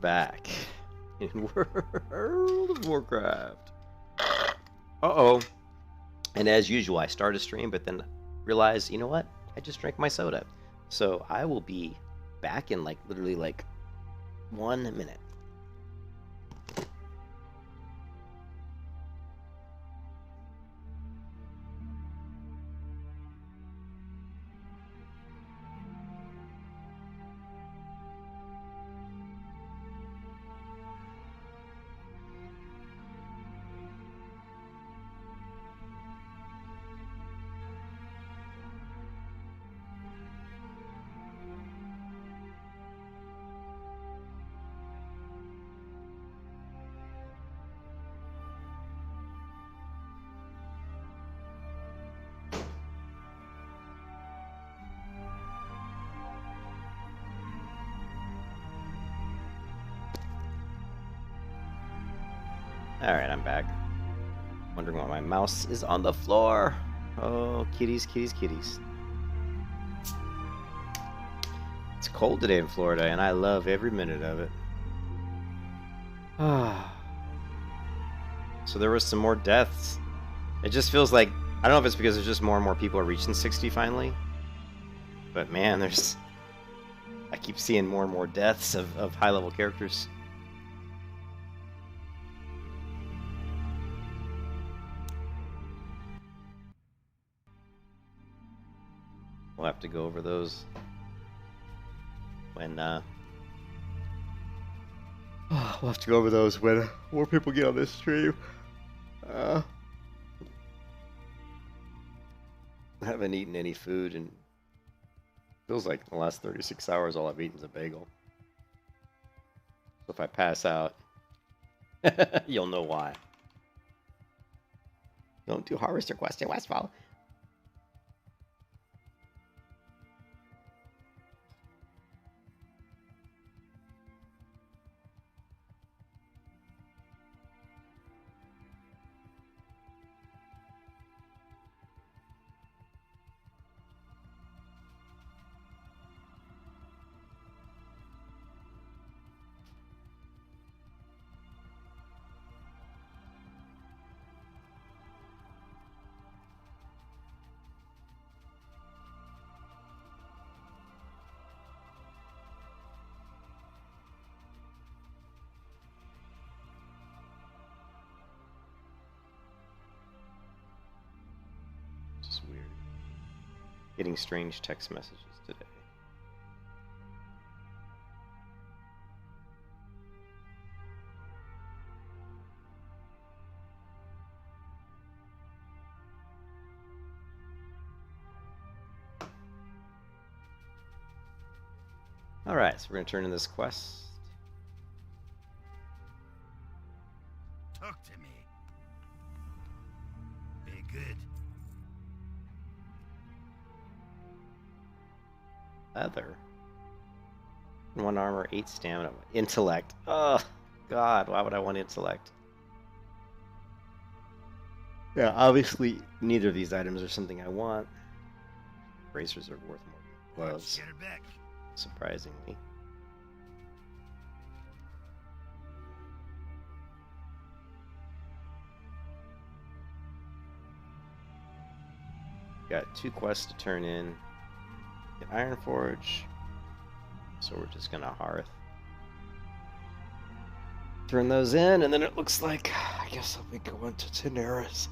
back in World of Warcraft. Uh-oh. And as usual, I start a stream, but then realize, you know what? I just drank my soda. So I will be back in literally 1 minute. Alright, I'm back. Wondering why my mouse is on the floor. Oh, kitties, kitties, kitties. It's cold today in Florida, and I love every minute of it. So there was some more deaths. It just feels like, I don't know if it's because there's just more and more people are reaching 60 finally. But man, I keep seeing more and more deaths of high-level characters. We'll have to go over those when we'll have to go over those when more people get on this stream. I haven't eaten any food and feels like the last 36 hours all I've eaten is a bagel. So if I pass out, you'll know why. Don't do Harvester Quest in Westfall. Weird. Getting strange text messages today. Alright, so we're going to turn in this quest. Talk to me. Be good. Leather. 1 armor, 8 stamina. Intellect. Oh, God, why would I want intellect? Yeah, obviously, neither of these items are something I want. Bracers are worth more than gloves. Get her back. Surprisingly. Got 2 quests to turn in. Get Iron Forge. So we're just gonna hearth. Turn those in, and then it looks like I guess I'll be going to Teneris.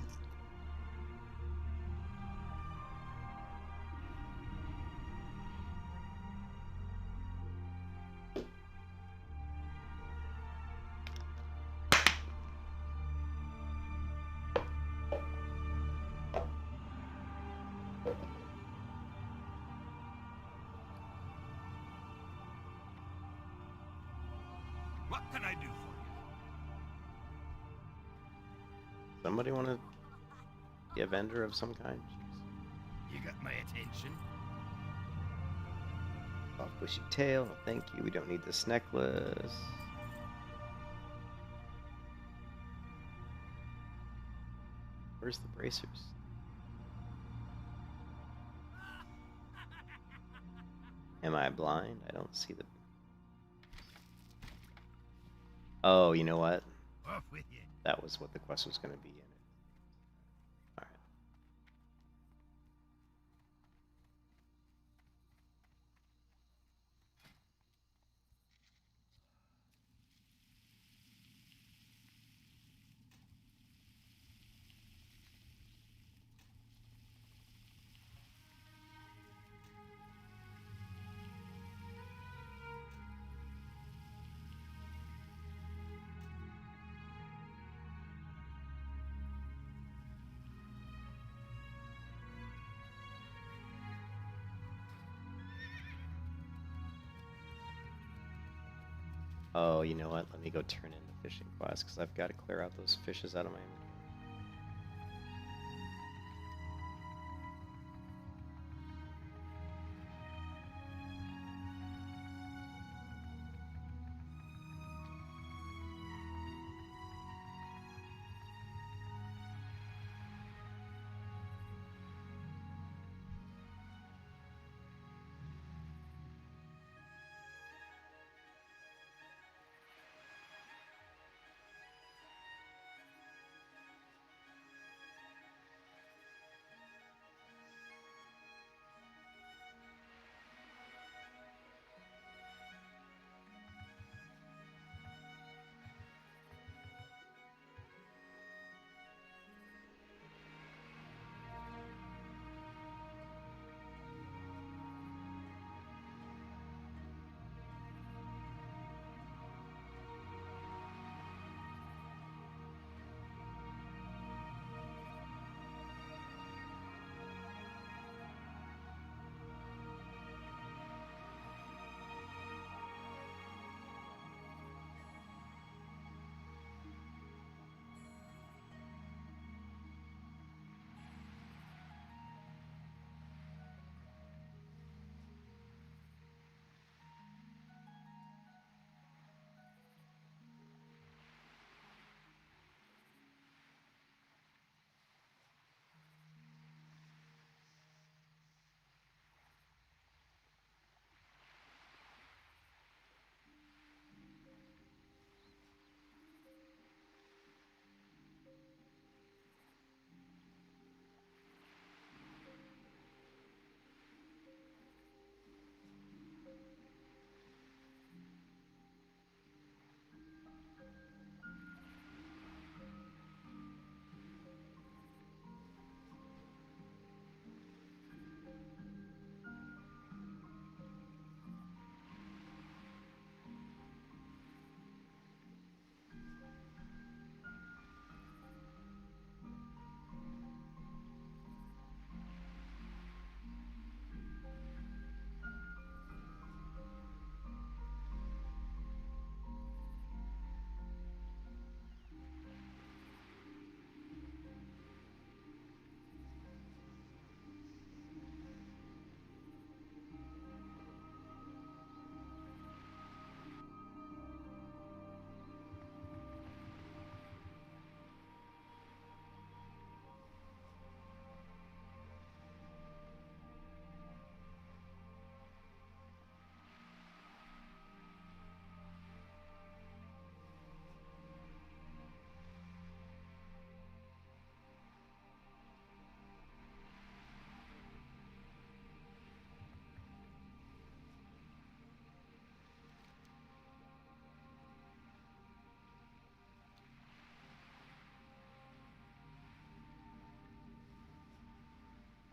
What can I do for you? Somebody want to be a vendor of some kind? You got my attention. Off bushy tail, thank you. We don't need this necklace. Where's the bracers? Am I blind? I don't see the... Oh, you know what? Off with you. That was what the quest was going to be in it. All right. Oh, you know what? Let me go turn in the fishing quest because I've got to clear out those fishes out of my inventory.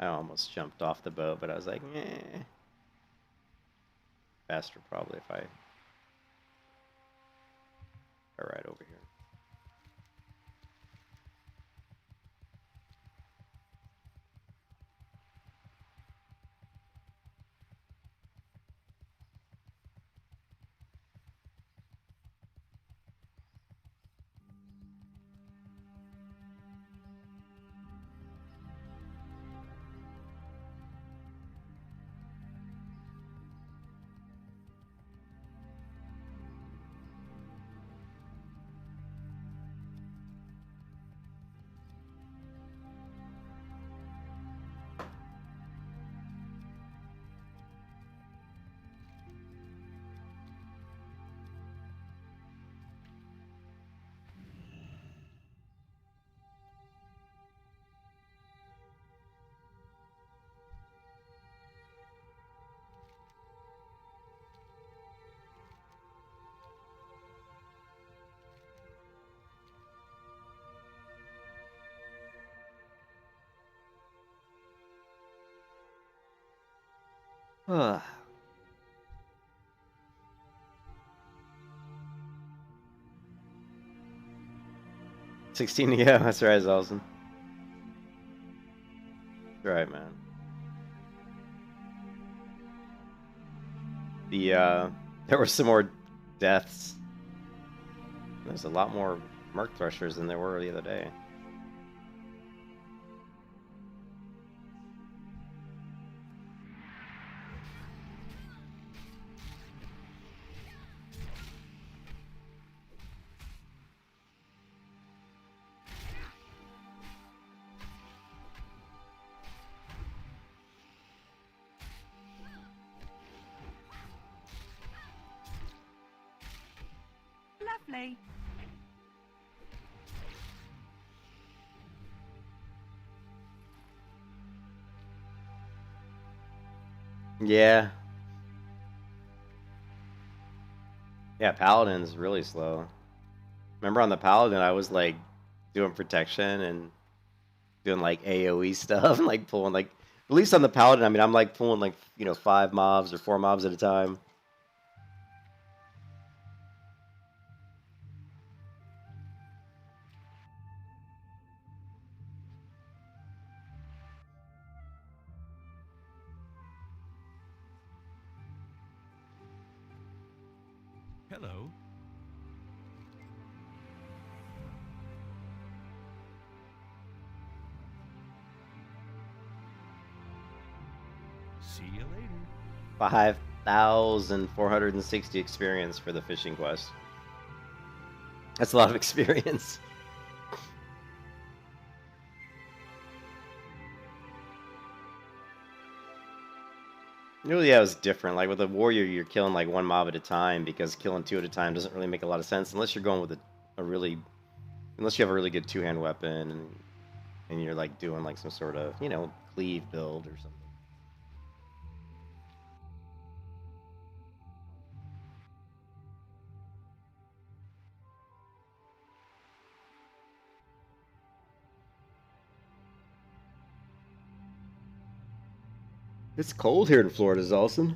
I almost jumped off the boat, but I was like, eh. Faster probably if I ride over here. $16, yeah, that's right, Zelson. That's right, man. There were some more deaths. There's a lot more Merc Threshers than there were the other day. Lovely. Yeah. Yeah, Paladin's really slow. Remember on the Paladin, I was like doing protection and doing like AoE stuff, and like pulling like, at least on the Paladin, I mean, I'm like pulling like, 5 mobs or 4 mobs at a time. Hello. See you later. 5,460 experience for the fishing quest. That's a lot of experience. Yeah, it was different. Like with a warrior, you're killing like 1 mob at a time, because killing 2 at a time doesn't really make a lot of sense unless you're going with unless you have a really good 2-hand weapon and you're like doing like some sort of, cleave build or something. It's cold here in Florida, Zelson.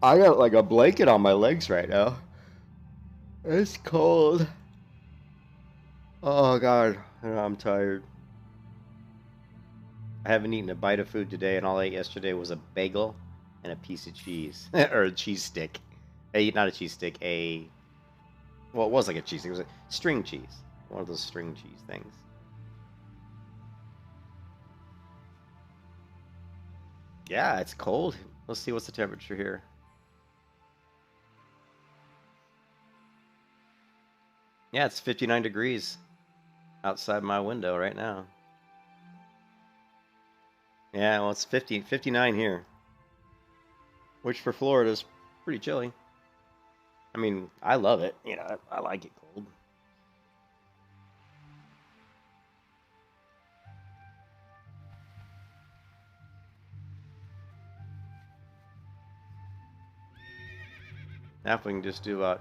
I got like a blanket on my legs right now. It's cold. Oh god, I'm tired. I haven't eaten a bite of food today, and all I ate yesterday was a bagel and a piece of cheese. Or a cheese stick. Not a cheese stick, well, it was like a cheese stick. It was a string cheese. One of those string cheese things. Yeah, it's cold. Let's see what's the temperature here. Yeah, it's 59 degrees outside my window right now. Yeah, well, it's 59 here. Which for Florida is pretty chilly. I mean, I love it. I like it cold. Now if we can just do about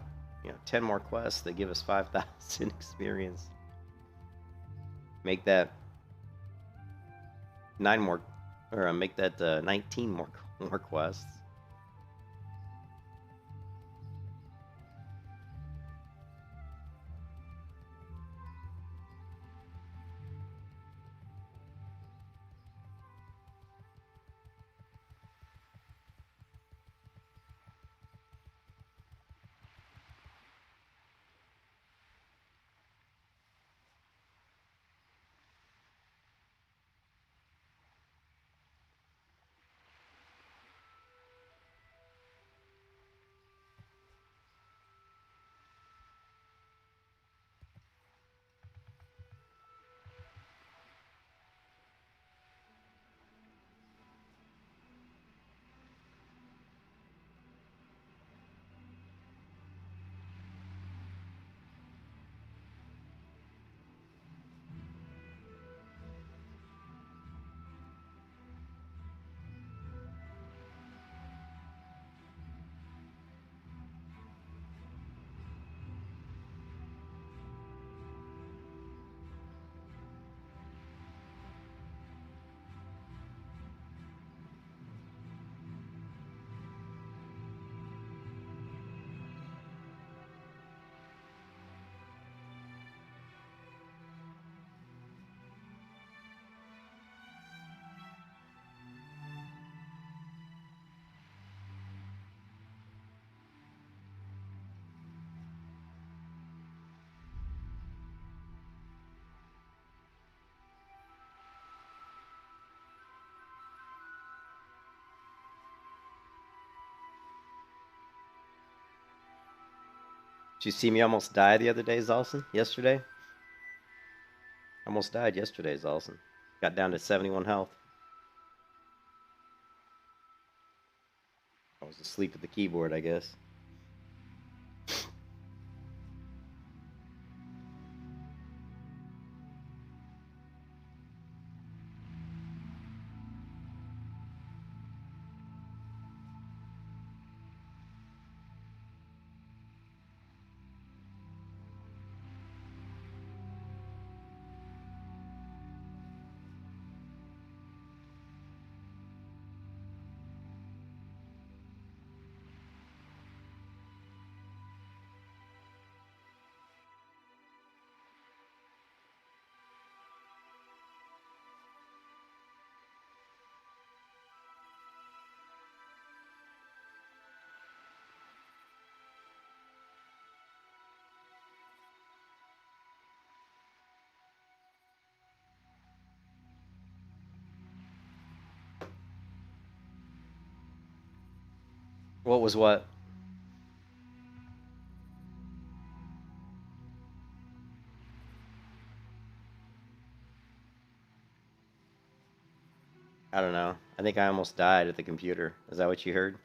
10 more quests, they give us 5,000 experience. Make that 9 more, or make that 19 more quests. Did you see me almost die the other day, Zalson? Yesterday? Almost died yesterday, Zalson. Got down to 71 health. I was asleep at the keyboard, I guess. What was what? I don't know. I think I almost died at the computer. Is that what you heard?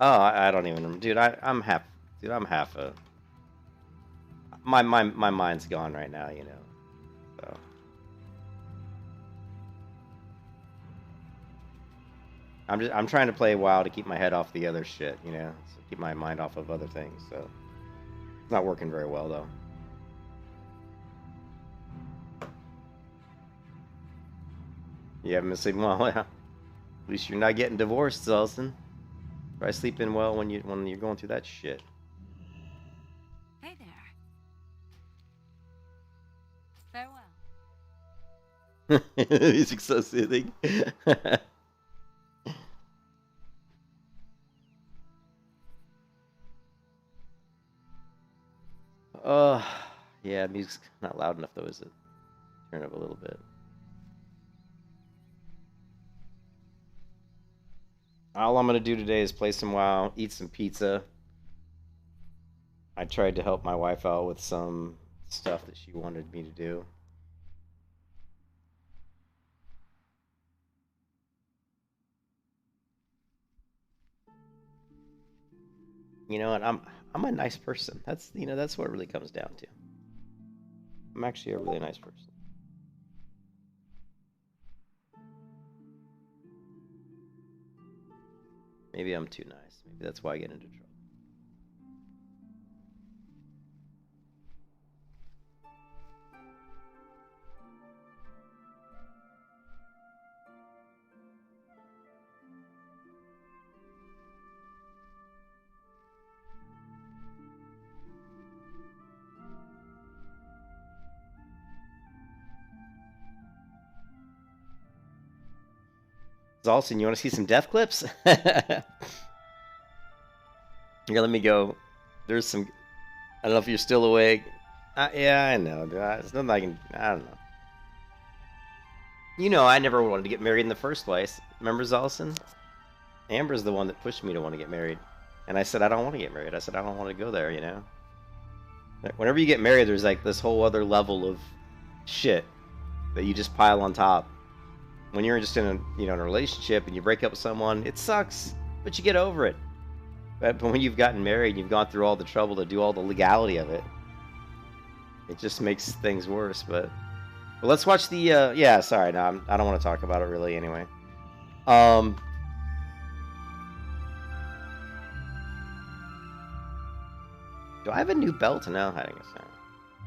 Oh, I don't even remember. Dude, I'm half... Dude, I'm half a... My mind's gone right now, you know. So... I'm trying to play WoW to keep my head off the other shit, you know? So keep my mind off of other things, so... It's not working very well, though. You haven't been sleeping well? At least you're not getting divorced, Zelson. Try sleeping well when you're going through that shit. Hey there. Farewell. Music's so soothing. Oh, yeah, music's not loud enough though, is it? Turn it up a little bit. All I'm gonna do today is play some WoW, eat some pizza. I tried to help my wife out with some stuff that she wanted me to do. You know, and I'm a nice person. That's that's what it really comes down to. I'm actually a really nice person. Maybe I'm too nice. Maybe that's why I get into trouble. Zalson, you want to see some death clips? Here, let me go. There's some... I don't know if you're still awake. Yeah, I know. There's nothing I can... I don't know. You know, I never wanted to get married in the first place. Remember, Zalson? Amber's the one that pushed me to want to get married. And I said, I don't want to get married. I said, I don't want to go there, you know? Whenever you get married, there's like this whole other level of shit that you just pile on top. When you're just in a, in a relationship and you break up with someone, it sucks, but you get over it. But when you've gotten married and you've gone through all the trouble to do all the legality of it, it just makes things worse. But let's watch the, yeah, sorry, no, I don't want to talk about it really anyway. Do I have a new belt? No, I think so.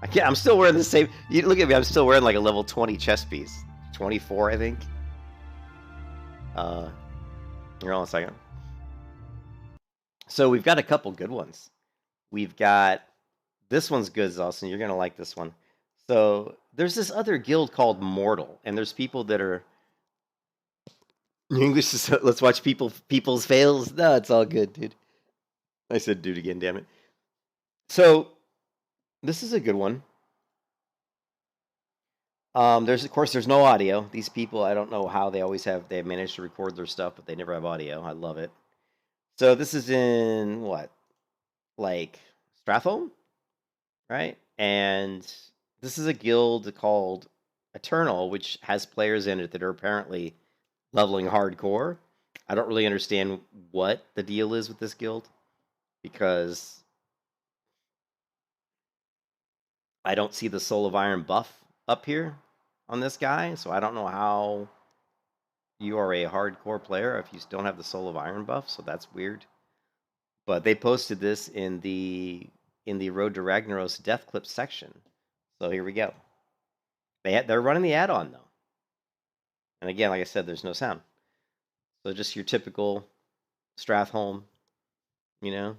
I can't, I'm still wearing the same, you look at me, I'm still wearing like a level 20 chest piece. 24, I think. Here on a second. So we've got a couple good ones. We've got this one's good, Zalson. You're gonna like this one. So there's this other guild called Mortal, and there's people that are English. Let's watch people's fails. No, it's all good, dude. I said dude again, damn it. So this is a good one. There's of course there's no audio. These people, I don't know how they've managed to record their stuff, but they never have audio. I love it. So this is in what? Like Stratholme, right? And this is a guild called Eternal, which has players in it that are apparently leveling hardcore. I don't really understand what the deal is with this guild because I don't see the Soul of Iron buff up here on this guy, so I don't know how you are a hardcore player if you don't have the Soul of Iron buff, so that's weird. But they posted this in the Road to Ragnaros Death Clip section. So here we go. They're running the add-on though. And again, like I said, there's no sound. So just your typical Stratholme, you know.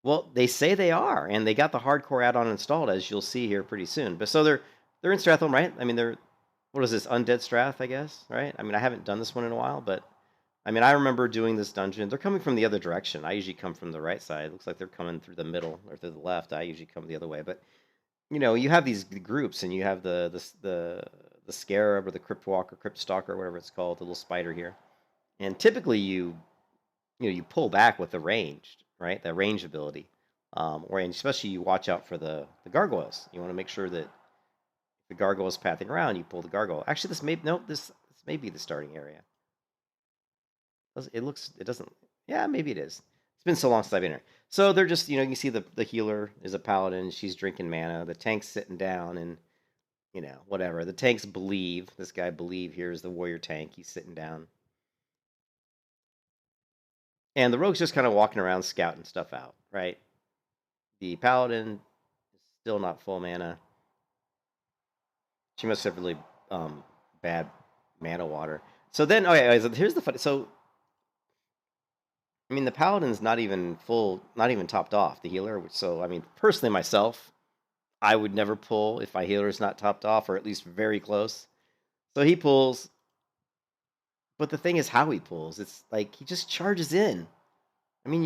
Well, they say they are, and they got the hardcore add-on installed, as you'll see here pretty soon. But so they're in Stratholme, right? I mean, they're what is this, Undead Strath, I guess, right? I mean, I haven't done this one in a while, but I mean, I remember doing this dungeon. They're coming from the other direction. I usually come from the right side. It looks like they're coming through the middle or through the left. I usually come the other way. But you know, you have these groups, and you have the Scarab or the Crypt Walker, Crypt Stalker, whatever it's called, the little spider here. And typically, you pull back with the ranged, right? That range ability, or and especially you watch out for the gargoyles. You want to make sure that if the gargoyle is pathing around, you pull the gargoyle. Actually, this may be the starting area. It doesn't, yeah, maybe it is. It's been so long since I've been here. So they're just, you know, you can see the healer is a paladin. She's drinking mana. The tank's sitting down and, you know, whatever. The tanks believe. This guy believe here is the warrior tank. He's sitting down. And the rogue's just kind of walking around scouting stuff out, right? The paladin is still not full mana. She must have really bad mana water. So then, okay, here's the funny. So I mean, the paladin's not even full, not even topped off, the healer. So, I mean, personally, myself, I would never pull if my healer is not topped off, or at least very close. So he pulls. But the thing is how he pulls. It's like he just charges in. I mean,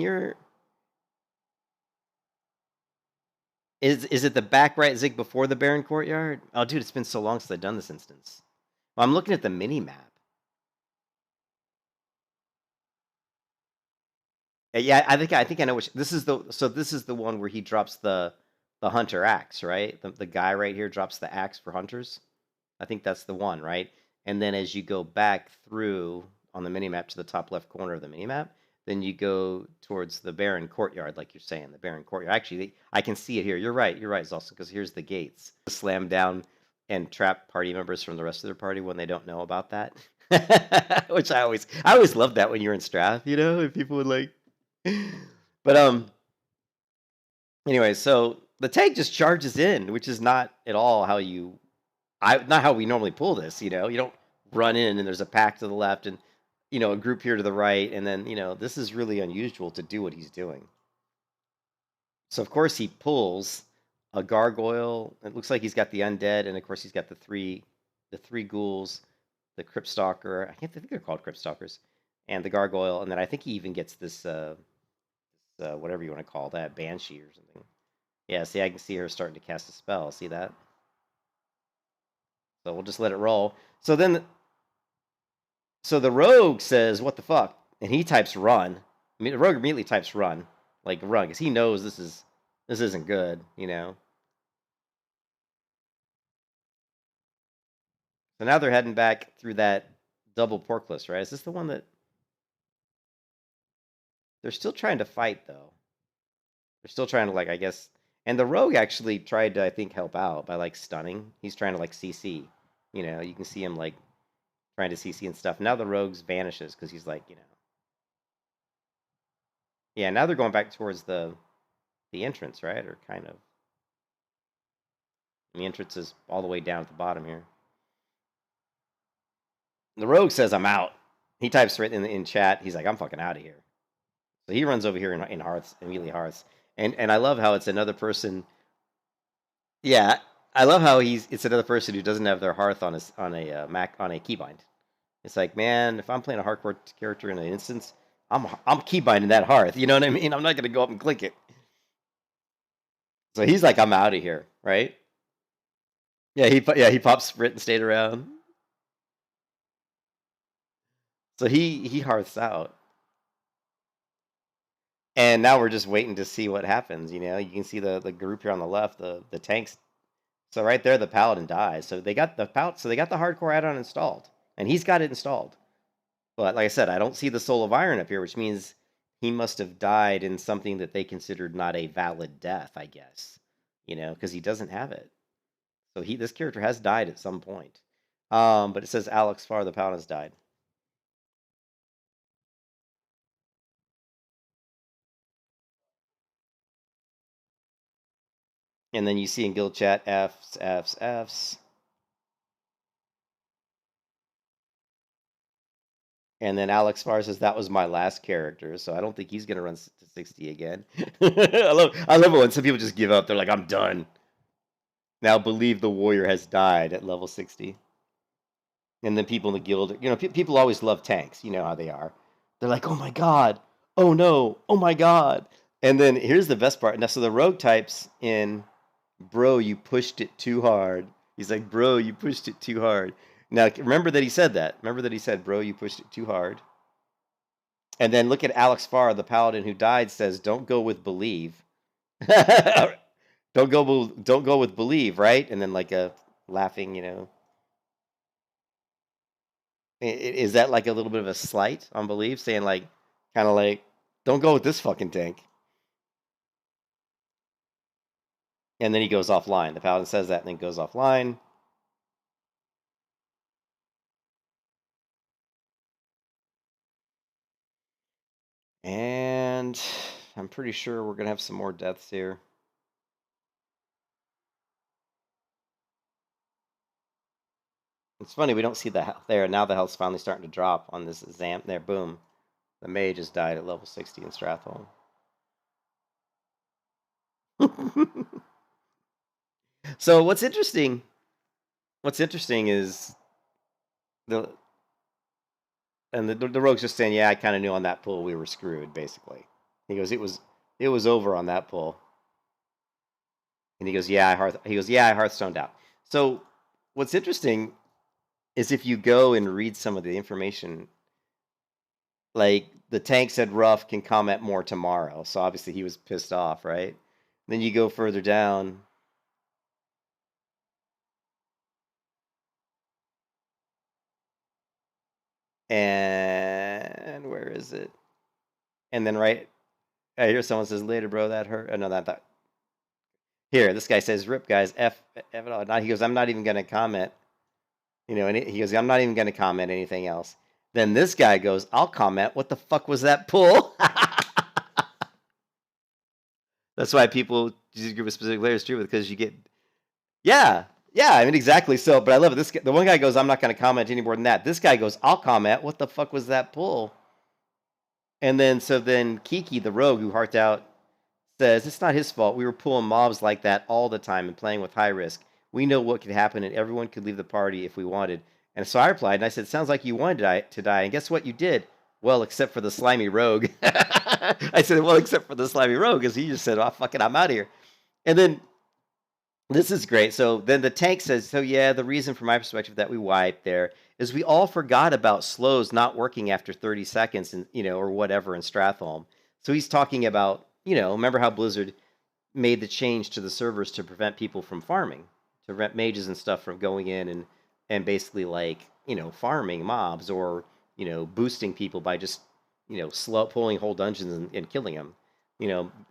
Is it the back right zig before the Baron Courtyard? Oh, dude, it's been so long since I've done this instance. Well, I'm looking at the mini map. Yeah, I think I know which. This is the one where he drops the hunter axe, right? The guy right here drops the axe for hunters. I think that's the one, right? And then as you go back through on the minimap to the top left corner of the minimap, then you go towards the Baron Courtyard, like you're saying, the Baron Courtyard. Actually, I can see it here. You're right, Zolson, because here's the gates. Slam down and trap party members from the rest of their party when they don't know about that. Which I always loved that when you were in Strath, you know, if people would like. But anyway, so the tank just charges in, which is not at all how not how we normally pull this, you know. You don't run in and there's a pack to the left and, you know, a group here to the right, and then, you know, this is really unusual to do what he's doing. So of course he pulls a gargoyle. It looks like he's got the undead, and of course he's got the three ghouls, the Crypt Stalker. I think they're called Crypt Stalkers, and the gargoyle, and then I think he even gets this whatever you want to call that, banshee or something. Yeah, see, I can see her starting to cast a spell. See that? So we'll just let it roll. So then, so the rogue says, "What the fuck?" And he types "run." I mean, the rogue immediately types "run," like run, because he knows this isn't good, you know. So now they're heading back through that double porkless, right? Is this the one that they're still trying to fight though? They're still trying to, like, I guess. And the rogue actually tried to, I think, help out by like stunning. He's trying to like CC. You know, you can see him like trying to CC and stuff. Now the rogues vanishes because he's like, you know. Yeah, now they're going back towards the entrance, right? Or kind of. And the entrance is all the way down at the bottom here. The rogue says, "I'm out." He types right in chat. He's like, "I'm fucking out of here." So he runs over here in hearths, immediately hearths. And I love how it's another person. Yeah, I love how it's another person who doesn't have their hearth on a Mac on a keybind. It's like, man, if I'm playing a hardcore character in an instance, I'm keybinding that hearth. You know what I mean? I'm not gonna go up and click it. So he's like, I'm out of here, right? Yeah, he pops sprint and stayed around. So he hearths out. And now we're just waiting to see what happens, you know. You can see the group here on the left, the tanks. So right there the paladin dies. So they got the hardcore add-on installed. And he's got it installed. But like I said, I don't see the Soul of Iron up here, which means he must have died in something that they considered not a valid death, I guess. You know, because he doesn't have it. So this character has died at some point. But it says Alex Farr, the paladin, has died. And then you see in guild chat Fs, Fs, Fs. And then Alex Farr says that was my last character, so I don't think he's gonna run to 60 again. I love it when some people just give up. They're like, I'm done. Now believe the warrior has died at level 60. And then people in the guild, you know, people always love tanks. You know how they are. They're like, oh my god, oh no, oh my god. And then here's the best part. Now, so the rogue types in, bro, you pushed it too hard. He's like, bro, you pushed it too hard. Now, remember that he said that. Remember that he said, bro, you pushed it too hard. And then look at Alex Farr, the paladin who died, says, don't go with believe. don't go with believe, right? And then like a laughing, you know. Is that like a little bit of a slight on believe, saying like, kind of like, don't go with this fucking tank? And then he goes offline. The paladin says that and then goes offline. And I'm pretty sure we're going to have some more deaths here. It's funny, we don't see the health there. Now the health's finally starting to drop on this Zamp there. Boom. The mage just died at level 60 in Stratholme. So what's interesting is the rogue's just saying, yeah, I kind of knew on that pull we were screwed, basically. He goes, it was over on that pull. And he goes, yeah, I Hearthstoned out. So what's interesting is if you go and read some of the information, like the tank said rough can comment more tomorrow. So obviously he was pissed off, right? Then you go further down. And where is it? And then right, I hear someone says later, bro, that hurt. Oh, no, that. Here, this guy says, rip, guys, F it all. He goes, I'm not even going to comment. You know, and he goes, I'm not even going to comment anything else. Then this guy goes, I'll comment. What the fuck was that pull? That's why people use group of specific layers too, because you get, yeah, I mean, exactly. So, but I love it. This guy, the one guy goes, I'm not going to comment any more than that. This guy goes, I'll comment. What the fuck was that pull? And then, so then Kiki, the rogue who hearted out, says, it's not his fault. We were pulling mobs like that all the time and playing with high risk. We know what could happen, and everyone could leave the party if we wanted. And so I replied, and I said, sounds like you wanted to die. And guess what you did? Well, except for the slimy rogue. I said, well, except for the slimy rogue, because he just said, oh, fuck it, I'm out of here. And then, this is great. So then the tank says, so yeah, the reason from my perspective that we wiped there is we all forgot about slows not working after 30 seconds, and or whatever in Stratholme. So he's talking about, remember how Blizzard made the change to the servers to prevent people from farming, to prevent mages and stuff from going in and basically like, farming mobs or, boosting people by just, slow pulling whole dungeons and killing them,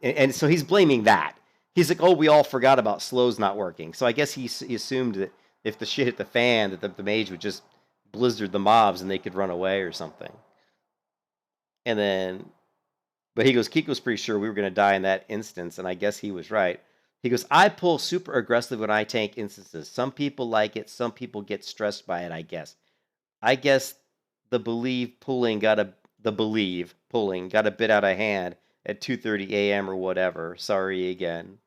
and so he's blaming that. He's like, oh, we all forgot about slows not working. So I guess he assumed that if the shit hit the fan, that the mage would just blizzard the mobs and they could run away or something. And then, but he goes, Kiko's pretty sure we were going to die in that instance, and I guess he was right. He goes, I pull super aggressive when I tank instances. Some people like it. Some people get stressed by it, I guess. I guess the believe pulling got a bit out of hand at 2:30 a.m. or whatever. Sorry again.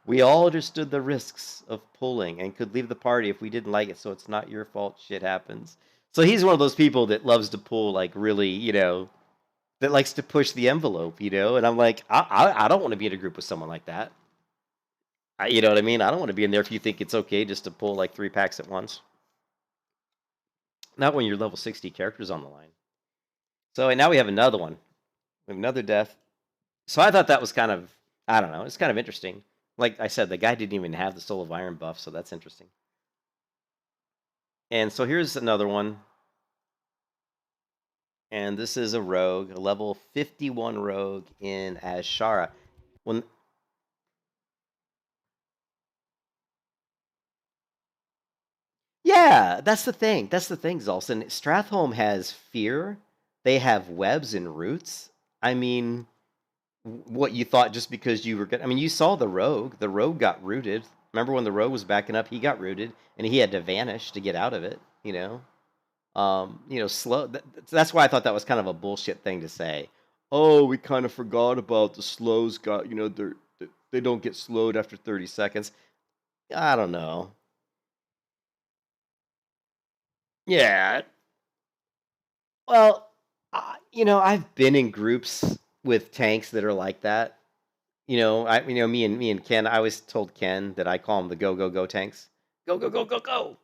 We all understood the risks of pulling and could leave the party if we didn't like it, so it's not your fault shit happens. So he's one of those people that loves to pull like really, that likes to push the envelope, And I'm like, I don't want to be in a group with someone like that. You know what I mean? I don't want to be in there if you think it's okay just to pull like 3 packs at once. Not when you're level 60 characters on the line. So now we have another one. We have another death. So I thought that was kind of, I don't know, it's kind of interesting. Like I said, the guy didn't even have the Soul of Iron buff, so that's interesting. And so here's another one. And this is a rogue, a level 51 rogue in Azshara. When Yeah, that's the thing. That's the thing, Zolson. Stratholme has fear. They have webs and roots. I mean, what you thought just because you were good. I mean, you saw the rogue. The rogue got rooted. Remember when the rogue was backing up, he got rooted and he had to vanish to get out of it, slow. That's why I thought that was kind of a bullshit thing to say. Oh, we kind of forgot about the slows got, they don't get slowed after 30 seconds. I don't know. Yeah. Well, I've been in groups with tanks that are like that. Me and Ken, I always told Ken that I call them the go, go, go tanks. Go, go, go, go, go.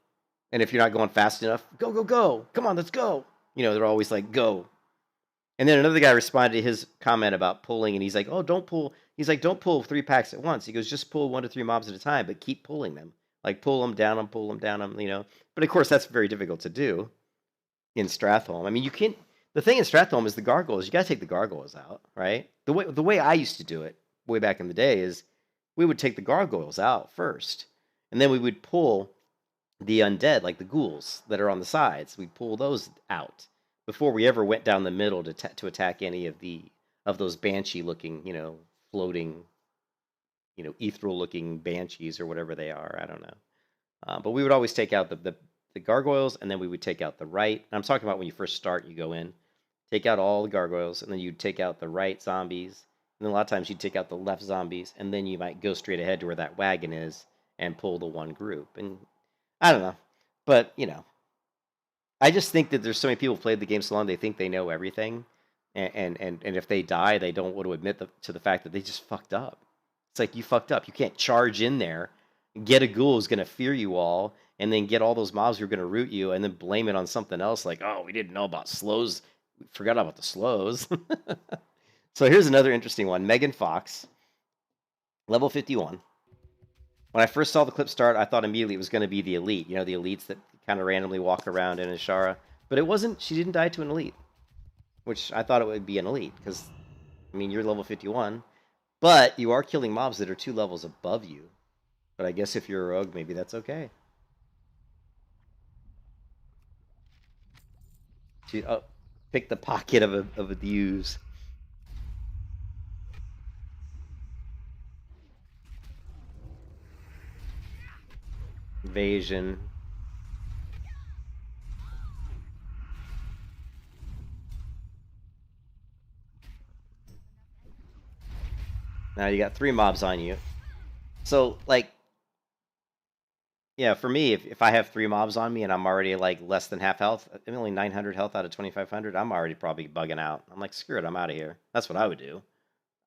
And if you're not going fast enough, go, go, go. Come on, let's go. They're always like, go. And then another guy responded to his comment about pulling, and he's like, oh, don't pull. He's like, don't pull 3 packs at once. He goes, just pull 1 to 3 mobs at a time, but keep pulling them. Like, pull them, down them. But of course, that's very difficult to do in Stratholme. I mean, you can't. The thing in Stratholme is the gargoyles. You got to take the gargoyles out, right? The way I used to do it way back in the day is we would take the gargoyles out first, and then we would pull the undead, like the ghouls that are on the sides. We'd pull those out before we ever went down the middle to attack any of those banshee-looking, floating, ethereal-looking banshees or whatever they are. I don't know. But we would always take out the gargoyles, and then we would take out the right. I'm talking about when you first start, you go in, take out all the gargoyles, and then you'd take out the right zombies. And then a lot of times you'd take out the left zombies, and then you might go straight ahead to where that wagon is and pull the one group. And I don't know. But, I just think that there's so many people who played the game so long, they think they know everything. And if they die, they don't want to admit to the fact that they just fucked up. It's like, you fucked up. You can't charge in there, get a ghoul who's going to fear you all, and then get all those mobs who are going to root you, and then blame it on something else like, oh, we didn't know about slows. We forgot about the slows. So here's another interesting one. Megan Fox, level 51. When I first saw the clip start, I thought immediately it was going to be the elite. The elites that kind of randomly walk around in Azshara. But it wasn't. She didn't die to an elite, which I thought it would be an elite because, you're level 51. But you are killing mobs that are 2 levels above you. But I guess if you're a rogue, maybe that's okay. Pick the pocket of a use. Invasion. Now you got 3 mobs on you. So, yeah, for me, if I have 3 mobs on me and I'm already like less than half health, I'm only 900 health out of 2,500, I'm already probably bugging out. I'm like, screw it, I'm out of here. That's what I would do.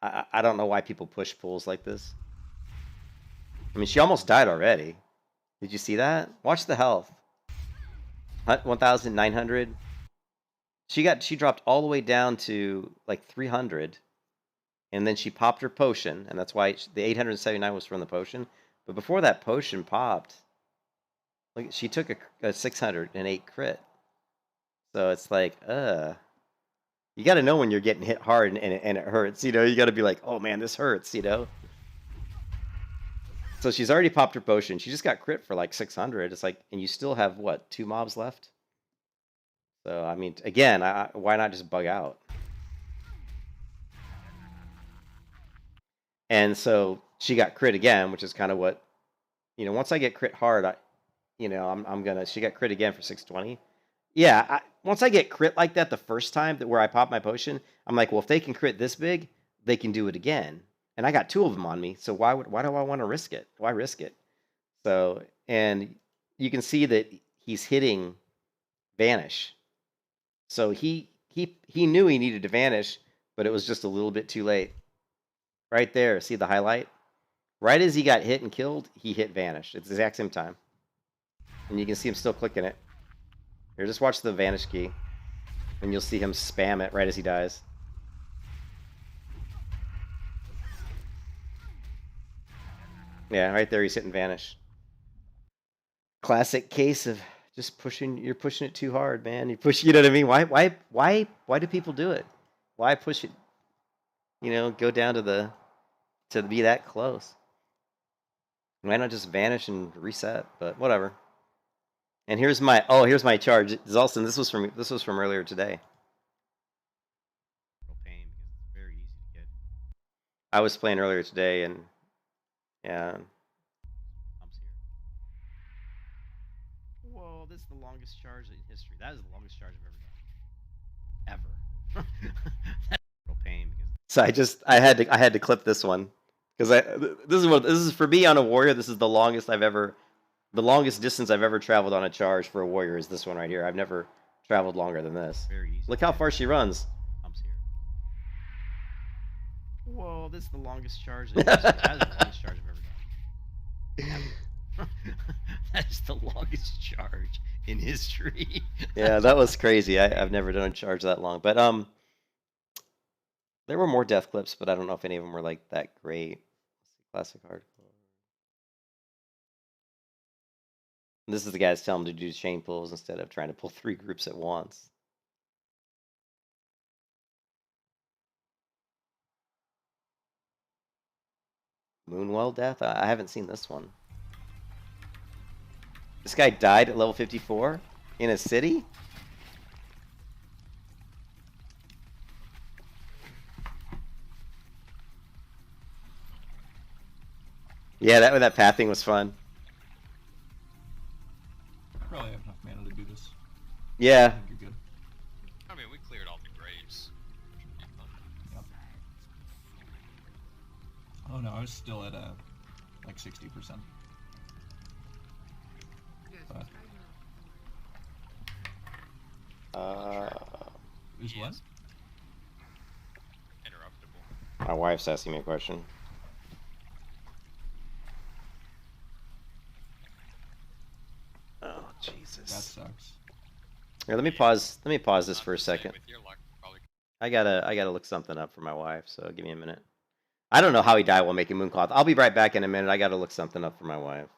I don't know why people push pulls like this. She almost died already. Did you see that? Watch the health. 1,900. She dropped all the way down to like 300, and then she popped her potion, and that's why the 879 was from the potion. But before that potion popped, like she took a 608 crit. So it's like, you got to know when you're getting hit hard and it hurts. You got to be like, oh man, this hurts. So she's already popped her potion. She just got crit for like 600. It's like, and you still have what, 2 mobs left? So again, why not just bug out? And so she got crit again, which is kind of what, once I get crit hard, I'm gonna. She got crit again for 620. Yeah, once I get crit like that the first time where I pop my potion, I'm like, well, if they can crit this big, they can do it again. And I got 2 of them on me, so why do I want to risk it? Why risk it? So, and you can see that he's hitting vanish. So he knew he needed to vanish, but it was just a little bit too late. Right there, see the highlight? Right as he got hit and killed, he hit vanish. It's the exact same time. And you can see him still clicking it. Here, just watch the vanish key. And you'll see him spam it right as he dies. Yeah, right there he's hitting vanish. Classic case of just you're pushing it too hard, man. You know what I mean? Why do people do it? Why push it? Go down to be that close. Why not just vanish and reset? But whatever. And here's my charge. Zolson, this was from earlier today. Real pain because it's very easy to get. I was playing earlier today and yeah. Pumps here. Whoa, this is the longest charge in history. That is the longest charge I've ever done. Ever. That's real pain because so I had to clip this one. Because this is for me on a warrior, this is the longest distance I've ever traveled on a charge for a warrior is this one right here. I've never traveled longer than this. Very easy. Look how far she runs. Pumps here. Whoa, this is the longest charge in history. That is the longest charge I've ever done. That is the longest charge in history. Yeah, that was crazy. I've never done a charge that long. But there were more death clips, but I don't know if any of them were like that great. Classic hardcore. This is the guys telling him to do chain pulls instead of trying to pull 3 groups at once. Moonwell death? I haven't seen this one. This guy died at level 54 in a city? Yeah, that pathing was fun. Probably have enough mana to do this. Yeah. I think you're good. I mean, we cleared all the graves. Yep. Oh no, I was still at like 60%. But Who's what? Interruptible. My wife's asking me a question. Oh Jesus. That sucks. Here, let me pause this for a second. With your luck, probably. I gotta look something up for my wife, so give me a minute. I don't know how he died while making mooncloth. I'll be right back in a minute. I gotta look something up for my wife.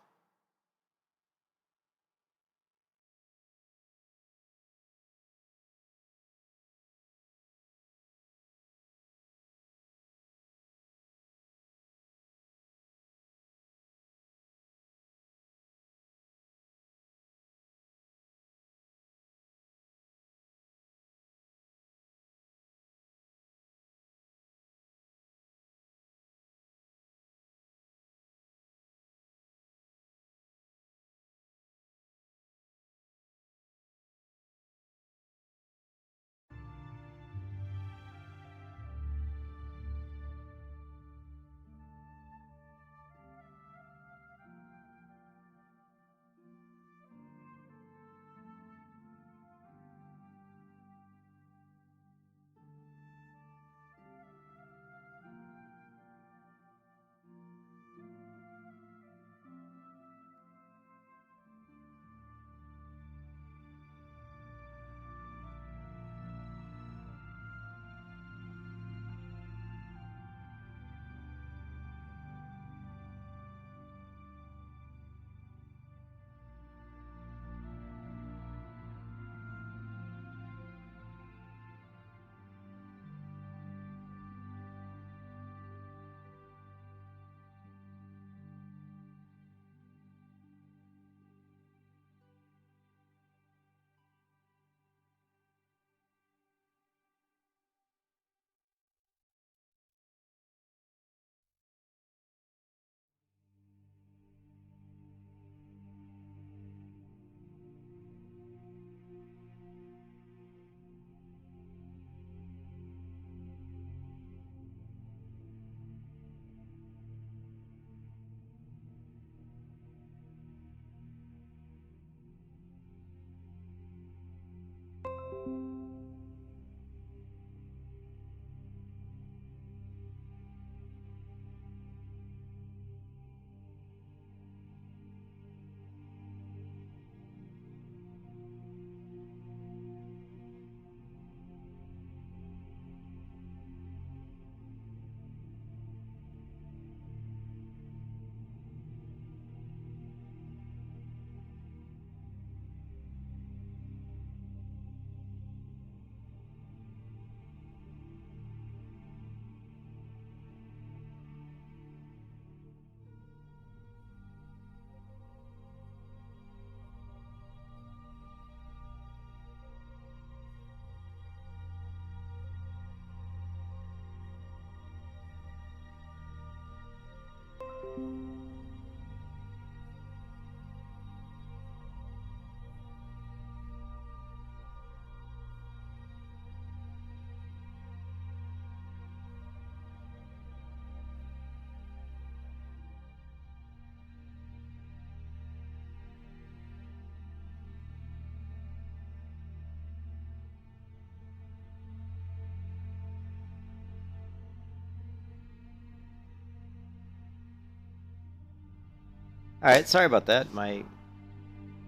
All right, sorry about that.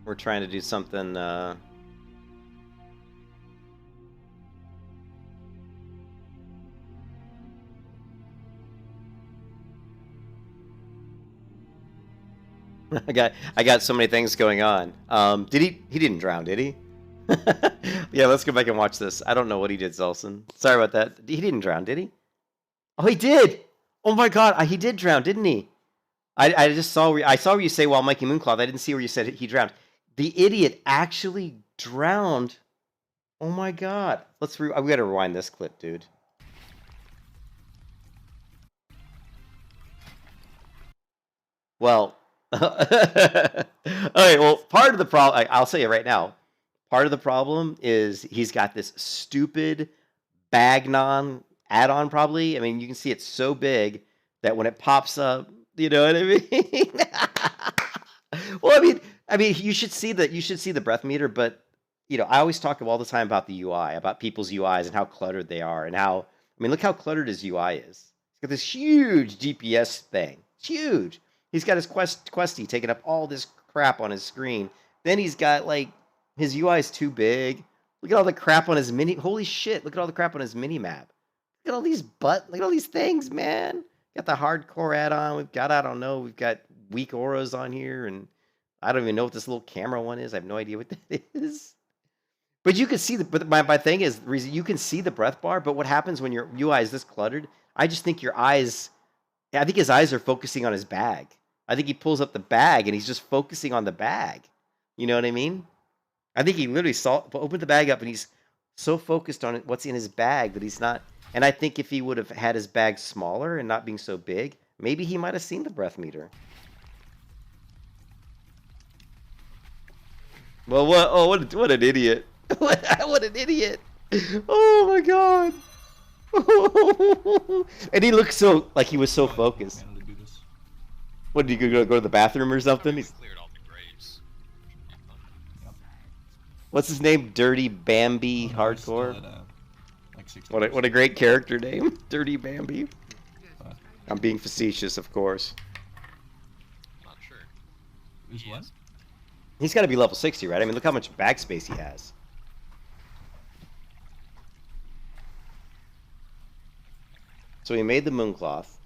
We're trying to do something. I got so many things going on. Did he? He didn't drown, did he? Yeah, let's go back and watch this. I don't know what he did, Zelson. Sorry about that. He didn't drown, did he? Oh, he did. Oh my God, he did drown, didn't he? I just saw I saw where you say while Mikey Mooncloth. I didn't see where you said he drowned. The idiot actually drowned. Oh my God. We gotta rewind this clip, dude. Well, okay. Well, part of the problem, I'll say it right now. Part of the problem is he's got this stupid Bagnon add-on. Probably. I mean, you can see it's so big that when it pops up, you know what I mean. Well, I mean, you should see the breath meter, but you know, I always talk all the time about the UI, about people's UIs and how cluttered they are, and how I mean, look how cluttered his UI is. He's got this huge GPS thing. It's huge. He's got his Questy taking up all this crap on his screen. Then he's got like his UI is too big. Look at all the crap on his mini. Holy shit! Look at all the crap on his mini map. Look at all these Look at all these things, man. Got the hardcore add-on. We've got I don't know. We've got weak auras on here, and I don't even know what this little camera one is. I have no idea what that is. But you can see but my thing is you can see the breath bar. But what happens when your UI is this cluttered? I just think I think his eyes are focusing on his bag. I think he pulls up the bag and he's just focusing on the bag. You know what I mean? I think he literally opened the bag up and he's so focused on what's in his bag that he's not. And I think if he would have had his bag smaller and not being so big, maybe he might have seen the breath meter. Well, what? Oh, what an idiot! What an idiot! Oh my God! And he looked so like he was so focused. What, did you go to the bathroom or something? We cleared all the graves. What's his name? Dirty Bambi Hardcore. What a great character name, Dirty Bambi. I'm being facetious, of course. I'm not sure. Who's what? He's got to be level 60, right? I mean, look how much bag space he has. So he made the mooncloth.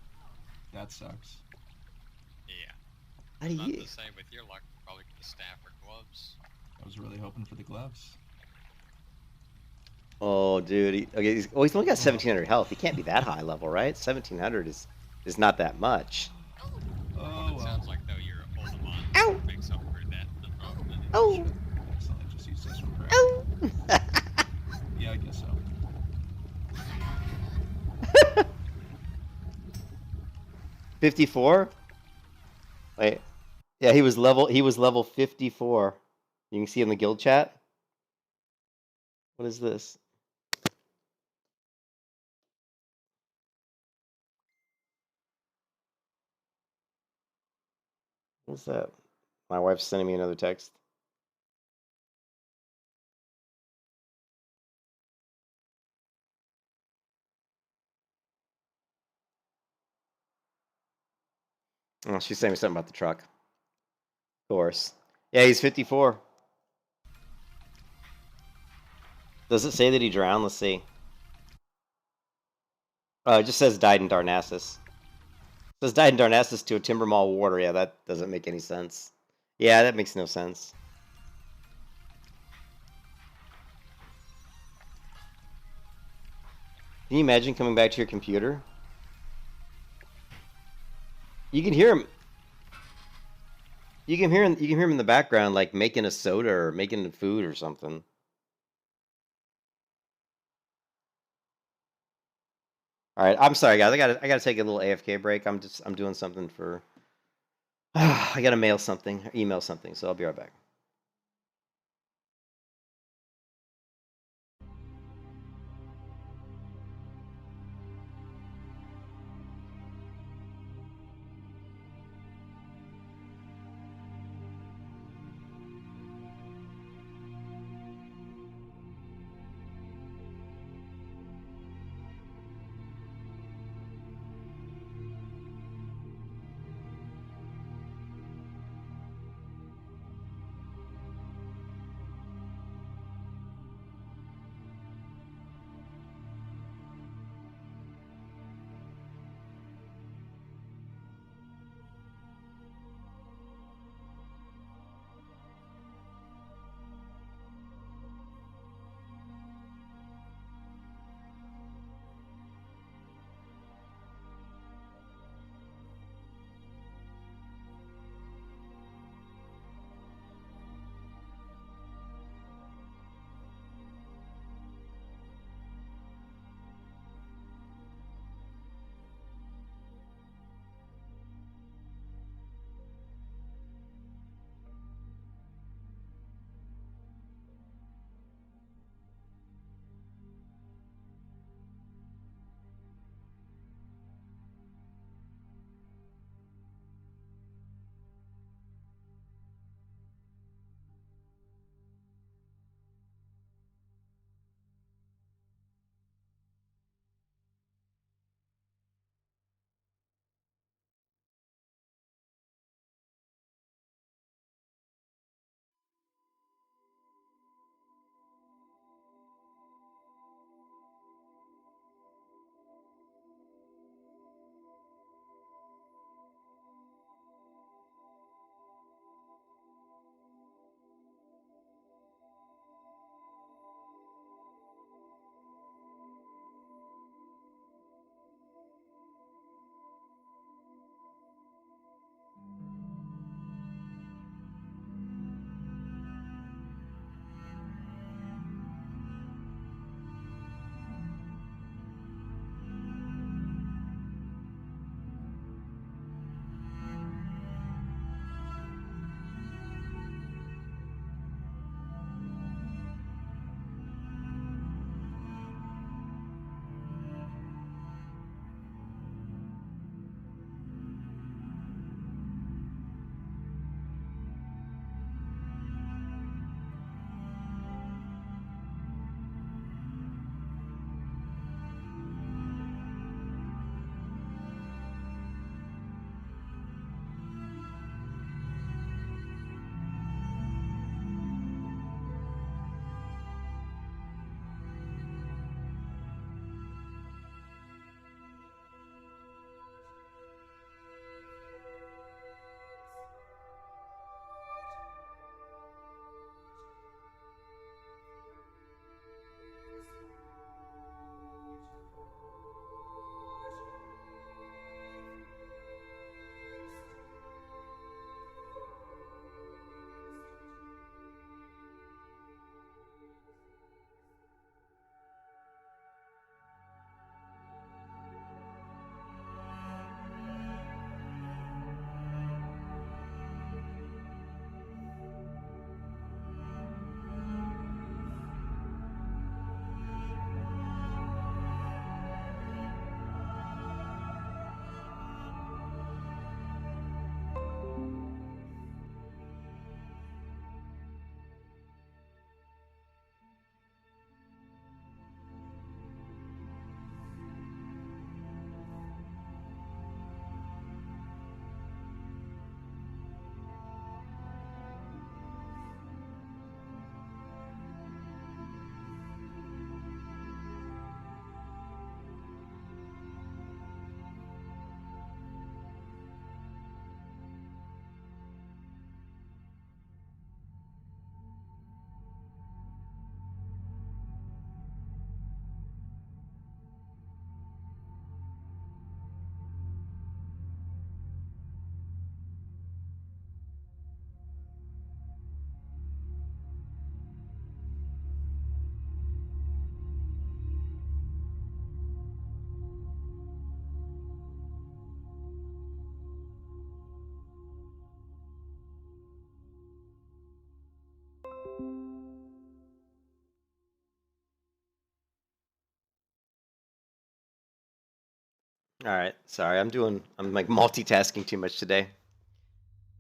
That sucks. Yeah. How do Not you? the same with your luck. Probably get the staff or gloves. I was really hoping for the gloves. Oh, dude. He's only got 1,700 health. He can't be that high level, right? 1,700 is not that much. Oh, It well. sounds like though you're a Pokemon. Ow! Makes up for that. Oh. Excellent. I just used this one for Oh. Yeah, I guess so. 54? Wait. Yeah, he was level 54. You can see in the guild chat. What is this? What's that? My wife's sending me another text. Oh, she's saying something about the truck. Of course. Yeah, he's 54. Does it say that he drowned? Let's see. It just says died in Darnassus. It says died in Darnassus to a Timber Mall warder. Yeah, that doesn't make any sense. Yeah, that makes no sense. Can you imagine coming back to your computer? You can hear him. You can hear him in the background, like making a soda or making food or something. All right, I'm sorry, guys. I gotta take a little AFK break. I'm doing something for. I gotta mail something, email something. So I'll be right back. All right, sorry, I'm like multitasking too much today.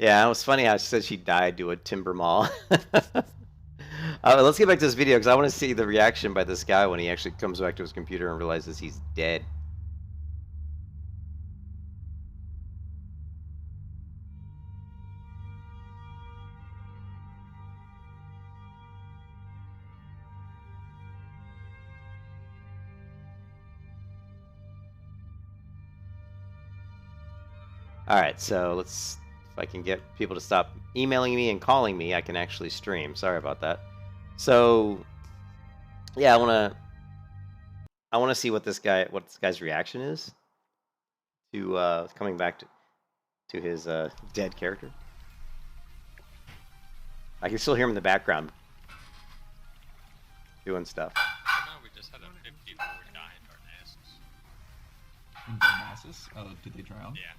Yeah, it was funny how she said she died to a timber mall. Let's get back to this video because I want to see the reaction by this guy when he actually comes back to his computer and realizes he's dead. All right, so let's, if I can get people to stop emailing me and calling me, I can actually stream. Sorry about that. So, yeah, I want to see what this guy's reaction is to coming back to his dead character. I can still hear him in the background doing stuff. Oh, no, we just had a 54 die in our asses. In Darnassus? Oh, did they drown? Yeah.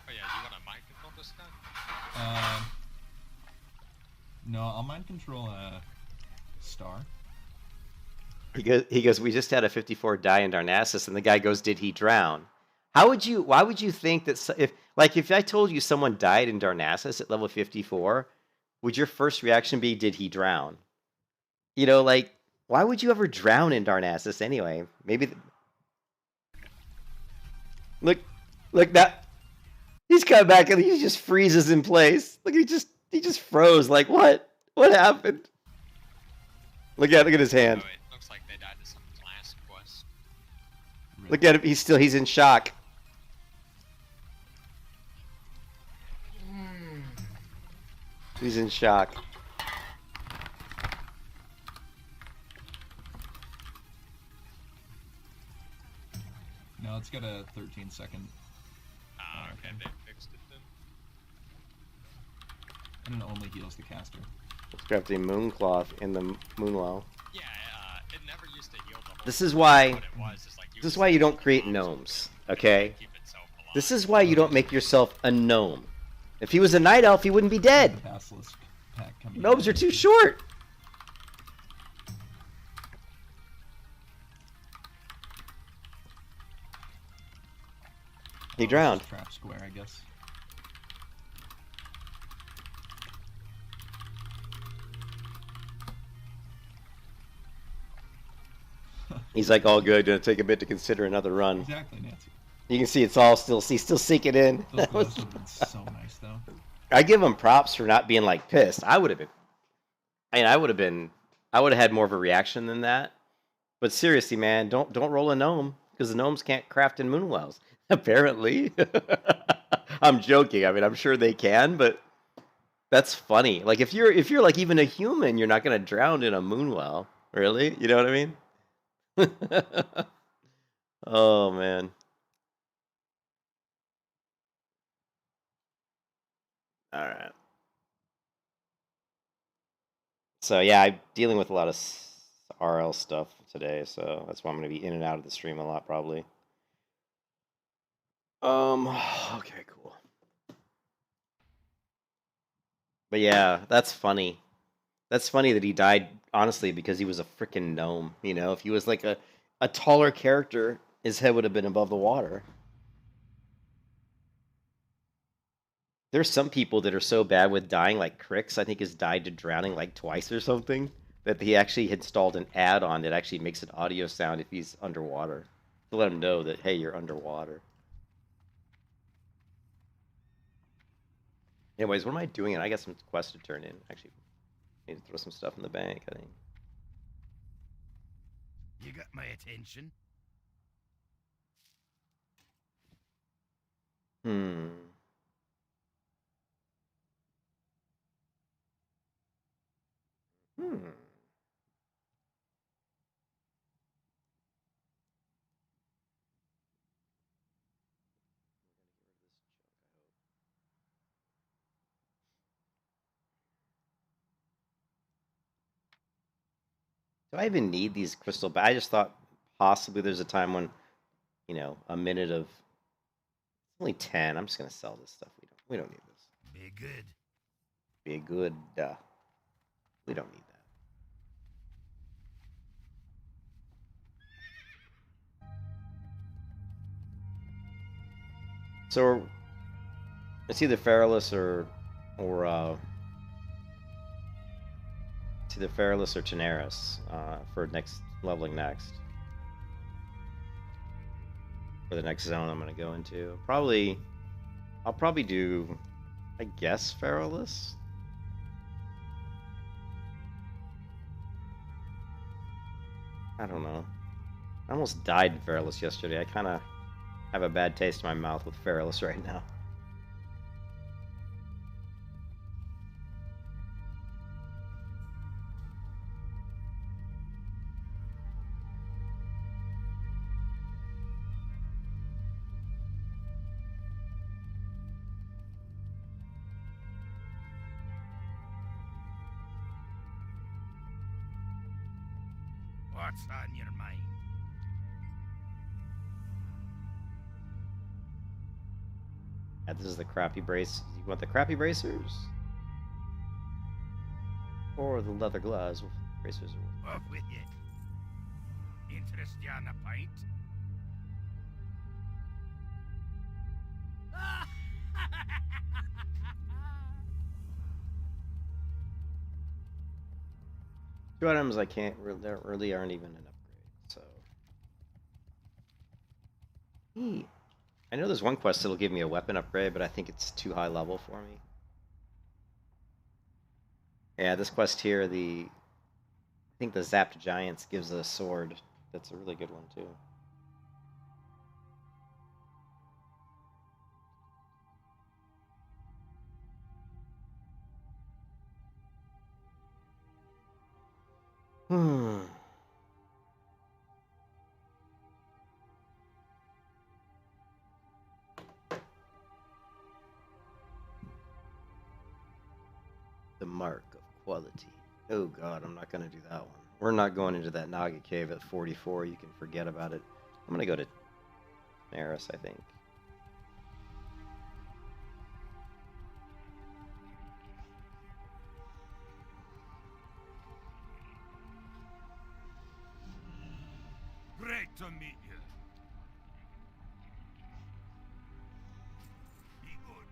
Oh, yeah, you want to mind control this guy? No, I'll mind control Star. He goes, we just had a 54 die in Darnassus, and the guy goes, did he drown? Why would you think that if I told you someone died in Darnassus at level 54, would your first reaction be, did he drown? You know, like, why would you ever drown in Darnassus anyway? Maybe. Look that. He's coming back and he just freezes in place. Look, he just froze. Like, what? What happened? Look at his hand. Oh, it looks like they died to some class quest. Look at him. He's in shock. He's in shock. No, it's got a 13-second. Ah, okay, they fixed it then. And it only heals the caster. Let's grab the Mooncloth in the Moonwell. Yeah, it never used to heal the whole This is why. what it was, is like This is why you don't create gnomes. Okay. keep itself alive. This is why you don't make yourself a gnome. If he was a night elf, he wouldn't be dead. The Basilisk pack coming Gnomes in. are too short. He drowned. Trap square, I guess. He's like, all good. Gonna take a bit to consider another run. Exactly, Nancy. You can see it's all still sinking in. Those gloves would have been so nice, though. I give him props for not being like pissed. I would have had more of a reaction than that. But seriously, man, don't roll a gnome because the gnomes can't craft in Moonwells. Apparently, I'm joking. I mean, I'm sure they can, but that's funny. Like if you're like even a human, you're not gonna drown in a Moonwell, really. You know what I mean? Oh man. All right. So yeah, I'm dealing with a lot of RL stuff today, so that's why I'm gonna be in and out of the stream a lot probably. Okay, cool. But yeah, that's funny. That's funny that he died honestly because he was a freaking gnome. You know, if he was like a taller character, his head would have been above the water. There's some people that are so bad with dying, like Crix, I think has died to drowning like twice or something, that he actually installed an add-on that actually makes an audio sound if he's underwater to let him know that, hey, you're underwater. Anyways, what am I doing? I got some quests to turn in. Actually, I need to throw some stuff in the bank, I think. You got my attention. Hmm. Do I even need these crystal? I just thought possibly there's a time when, you know, a minute of only 10. I'm just gonna sell this stuff. We don't need this. Be good. Be good. We don't need that. So it's either Feralus or it's either Feralus or Tenaris for next leveling next. For the next zone I'm gonna go into. I'll probably do, I guess, Feralus. I don't know. I almost died in Feralus yesterday. I kind of have a bad taste in my mouth with Feralus right now. What's on your mind? Yeah, this is the crappy brace. You want the crappy bracers? Or the leather gloves? Bracers are Off with you. Interest you on a pint? two items I can't really aren't even an upgrade, so. I know there's one quest that'll give me a weapon upgrade, but I think it's too high level for me. Yeah, this quest here, I think the Zapped Giants gives a sword. That's a really good one too. The mark of quality. Oh god, I'm not going to do that one. We're not going into that Naga cave at 44. You can forget about it. I'm going to go to Neris, I think. Great to meet you. Be good.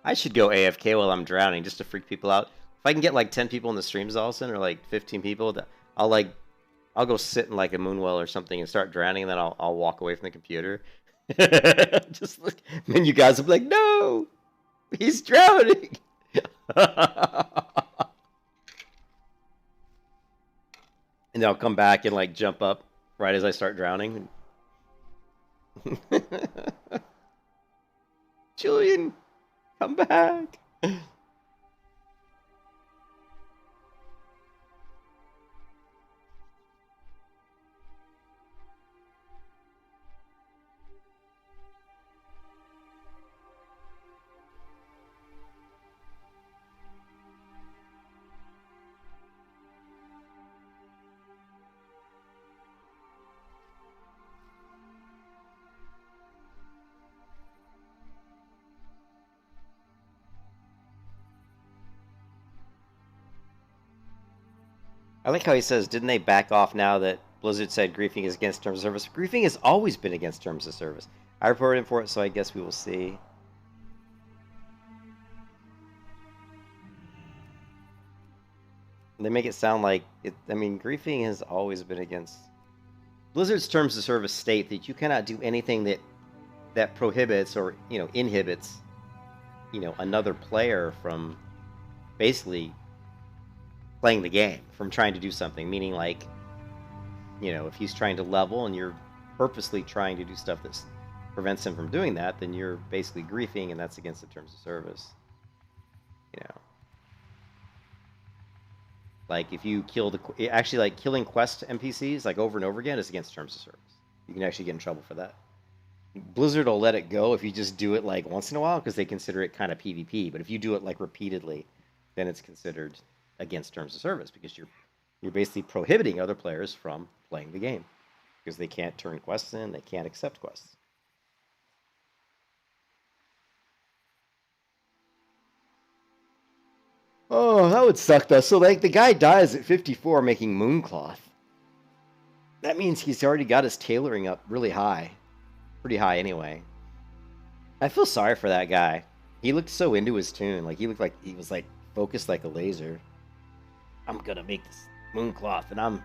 I should go AFK while I'm drowning just to freak people out. If I can get like 10 people in the streams all of a sudden, or like 15 people, I'll go sit in like a moonwell or something and start drowning, and then I'll walk away from the computer. Just look, and then you guys will be like, "No, he's drowning." And then I'll come back and like jump up right as I start drowning. Julian, come back. I like how he says, didn't they back off now that Blizzard said griefing is against terms of service? Griefing has always been against terms of service. I reported in for it, so I guess we will see. They make it sound like it. I mean, griefing has always been against. Blizzard's terms of service state that you cannot do anything that prohibits or inhibits another player from basically playing the game, from trying to do something, meaning like you know, if he's trying to level and you're purposely trying to do stuff that prevents him from doing that, then you're basically griefing, and that's against the terms of service. You know, like if you kill actually like killing quest NPCs like over and over again is against terms of service. You can actually get in trouble for that. Blizzard will let it go if you just do it like once in a while because they consider it kind of PvP. But if you do it like repeatedly, then it's considered against terms of service because you're basically prohibiting other players from playing the game because they can't turn quests in, they can't accept quests. Oh, that would suck though. So like the guy dies at 54 making mooncloth. That means he's already got his tailoring up really high. Pretty high anyway. I feel sorry for that guy. He looked so into his tune. Like he looked like he was like focused like a laser. I'm gonna make this mooncloth and I'm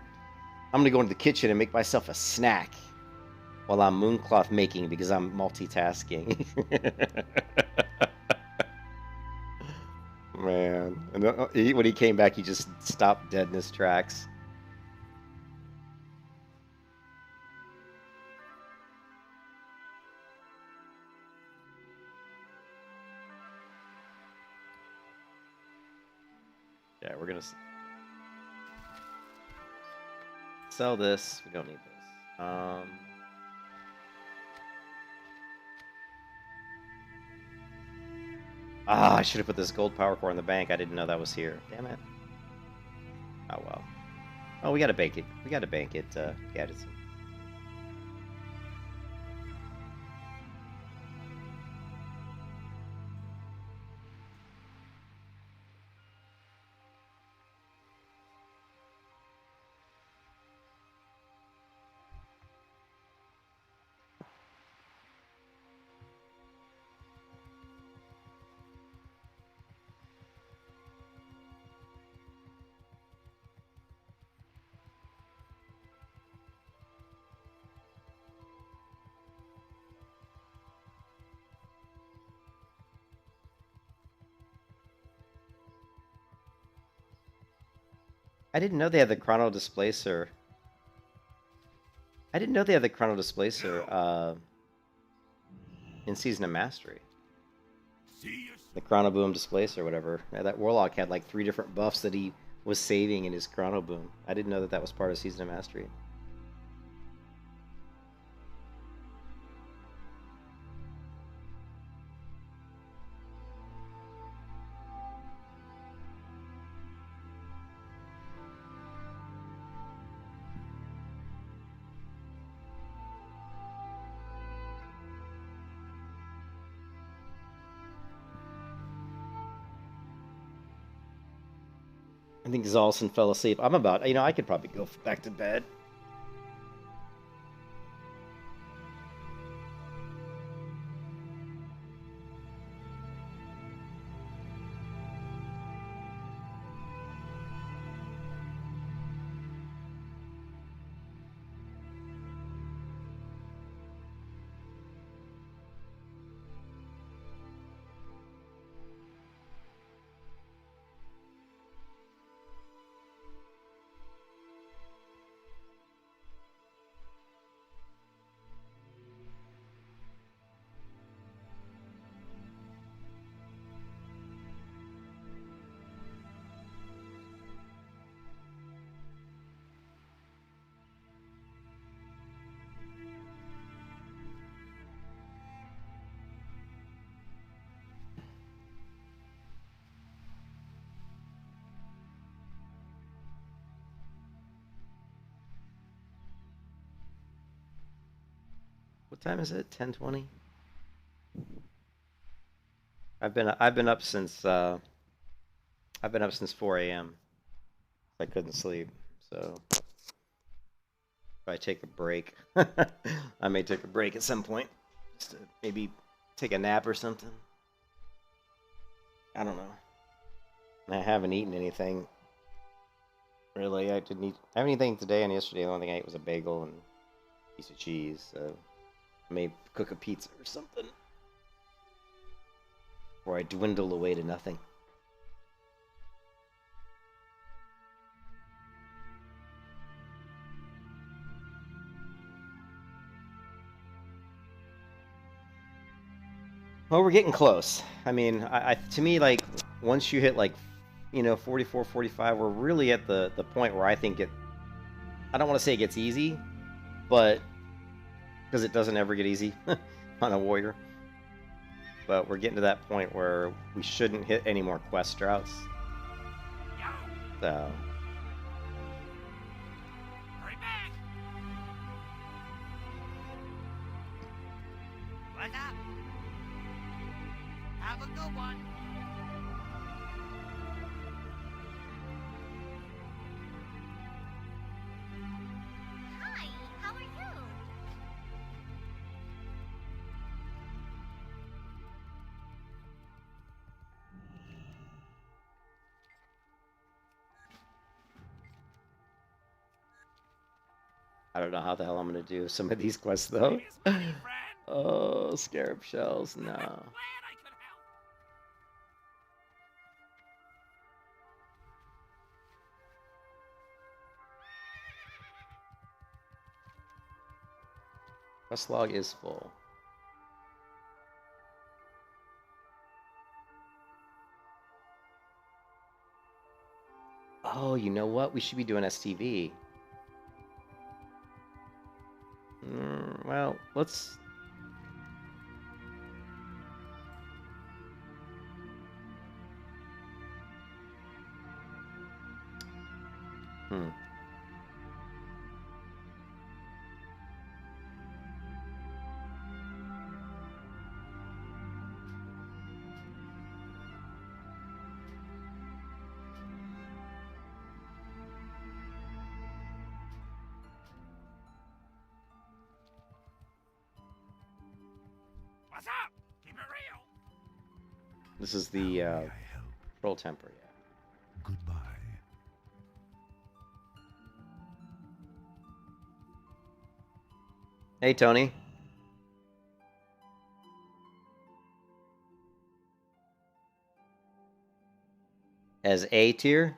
gonna go into the kitchen and make myself a snack while I'm mooncloth making because I'm multitasking. Man. And when he came back, he just stopped dead in his tracks. Yeah, we're gonna sell this. We don't need this. I should have put this gold power core in the bank. I didn't know that was here. Damn it. Oh well. Oh, we gotta bank it. We gotta bank it, Gaddison. I didn't know they had the chrono displacer. I didn't know they had the chrono displacer in Season of Mastery. The chrono boom displacer or whatever. Yeah, that warlock had like 3 different buffs that he was saving in his chrono boom. I didn't know that that was part of Season of Mastery. I think Zalson fell asleep. I'm about, you know, I could probably go back to bed. What time is it? 10:20. I've been up since 4 a.m. I couldn't sleep, so if I take a break, I may take a break at some point, just to maybe take a nap or something. I don't know. I haven't eaten anything. Really, I haven't eaten anything today and yesterday. The only thing I ate was a bagel and a piece of cheese. So I may cook a pizza or something, or I dwindle away to nothing. Well, we're getting close. I mean, to me, like, once you hit, like, 44, 45, we're really at the point where I think I don't want to say it gets easy, but, because it doesn't ever get easy on a warrior. But we're getting to that point where we shouldn't hit any more quest droughts. So... Hurry back! What's up? Have a good one. Hi, how are you? I don't know how the hell I'm gonna do some of these quests though. Miss me, friend. Oh, scarab shells, no. Glad I could help. Quest log is full. Oh, you know what? We should be doing STV. Well, let's... What's up? Keep it real. This is the troll temper, yeah. Goodbye. Hey, Tony. As A tier?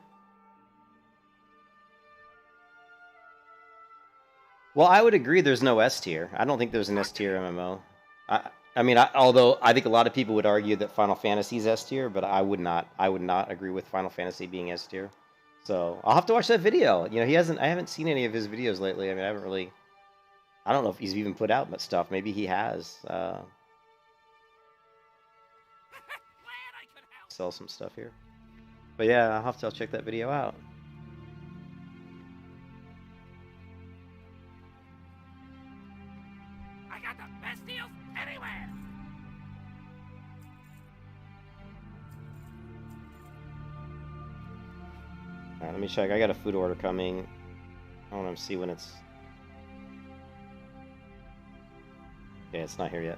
Well, I would agree there's no S tier. I don't think there's an S tier MMO. I mean, although I think a lot of people would argue that Final Fantasy is S tier, but I would not agree with Final Fantasy being S tier. So I'll have to watch that video. You know, I haven't seen any of his videos lately. I mean, I don't know if he's even put out much stuff. Maybe he has. Glad I could help. Sell some stuff here. But yeah, I'll check that video out. I got the best deals anywhere. Alright, let me check. I got a food order coming. I want to see when it's... Okay, it's not here yet.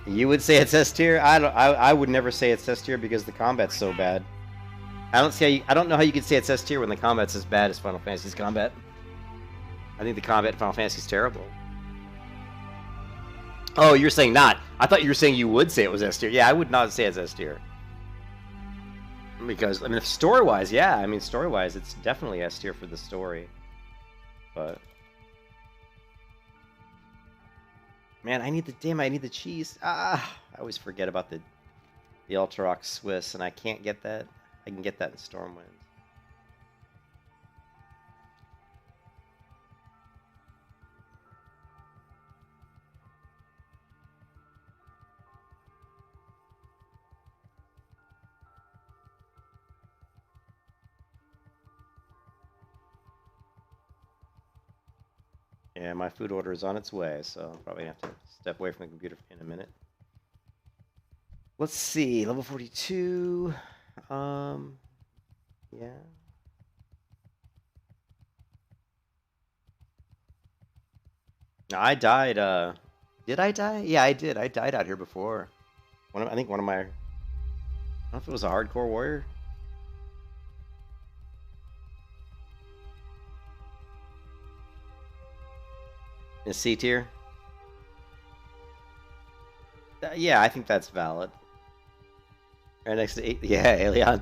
You would say it's S tier? I would never say it's S tier because the combat's so bad. I don't know how you could say it's S tier when the combat's as bad as Final Fantasy's combat. I think the combat in Final Fantasy is terrible. Oh, you're saying not. I thought you were saying you would say it was S tier. Yeah, I would not say it's S tier. Because, I mean, story-wise, yeah. I mean, story-wise, it's definitely S tier for the story. But... Man, I need the cheese. Ah, I always forget about the Ultrarock Swiss, and I can't get that. I can get that in Stormwind. Yeah, my food order is on its way, so I'll probably have to step away from the computer in a minute. Let's see, level 42. Yeah. No, I died, did I die? Yeah, I did. I died out here before. I think one of my... I don't know if it was a hardcore warrior. In C tier? Yeah, I think that's valid. Right next to... Yeah, Aeon.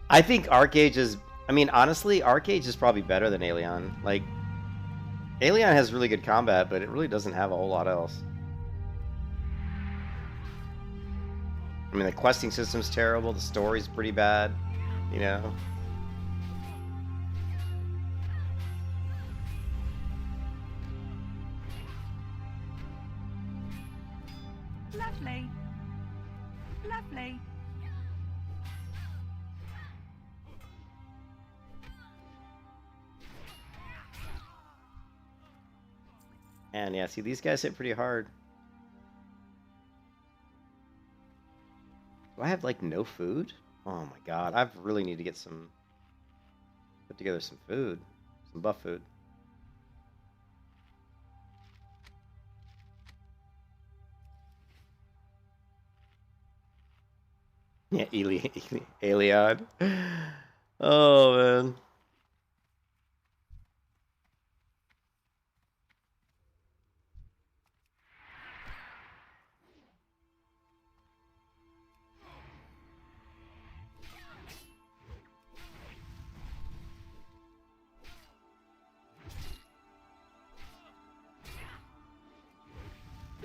I think Arcage is... I mean, honestly, Arcage is probably better than Aeon. Like, Aeon has really good combat, but it really doesn't have a whole lot else. I mean, the questing system's terrible. The story's pretty bad. You know. Lovely. Lovely. And yeah, see, these guys hit pretty hard. Do I have like no food? Oh my god, I really need to get some. Put together some food, some buff food. Yeah, Eliod. Oh man.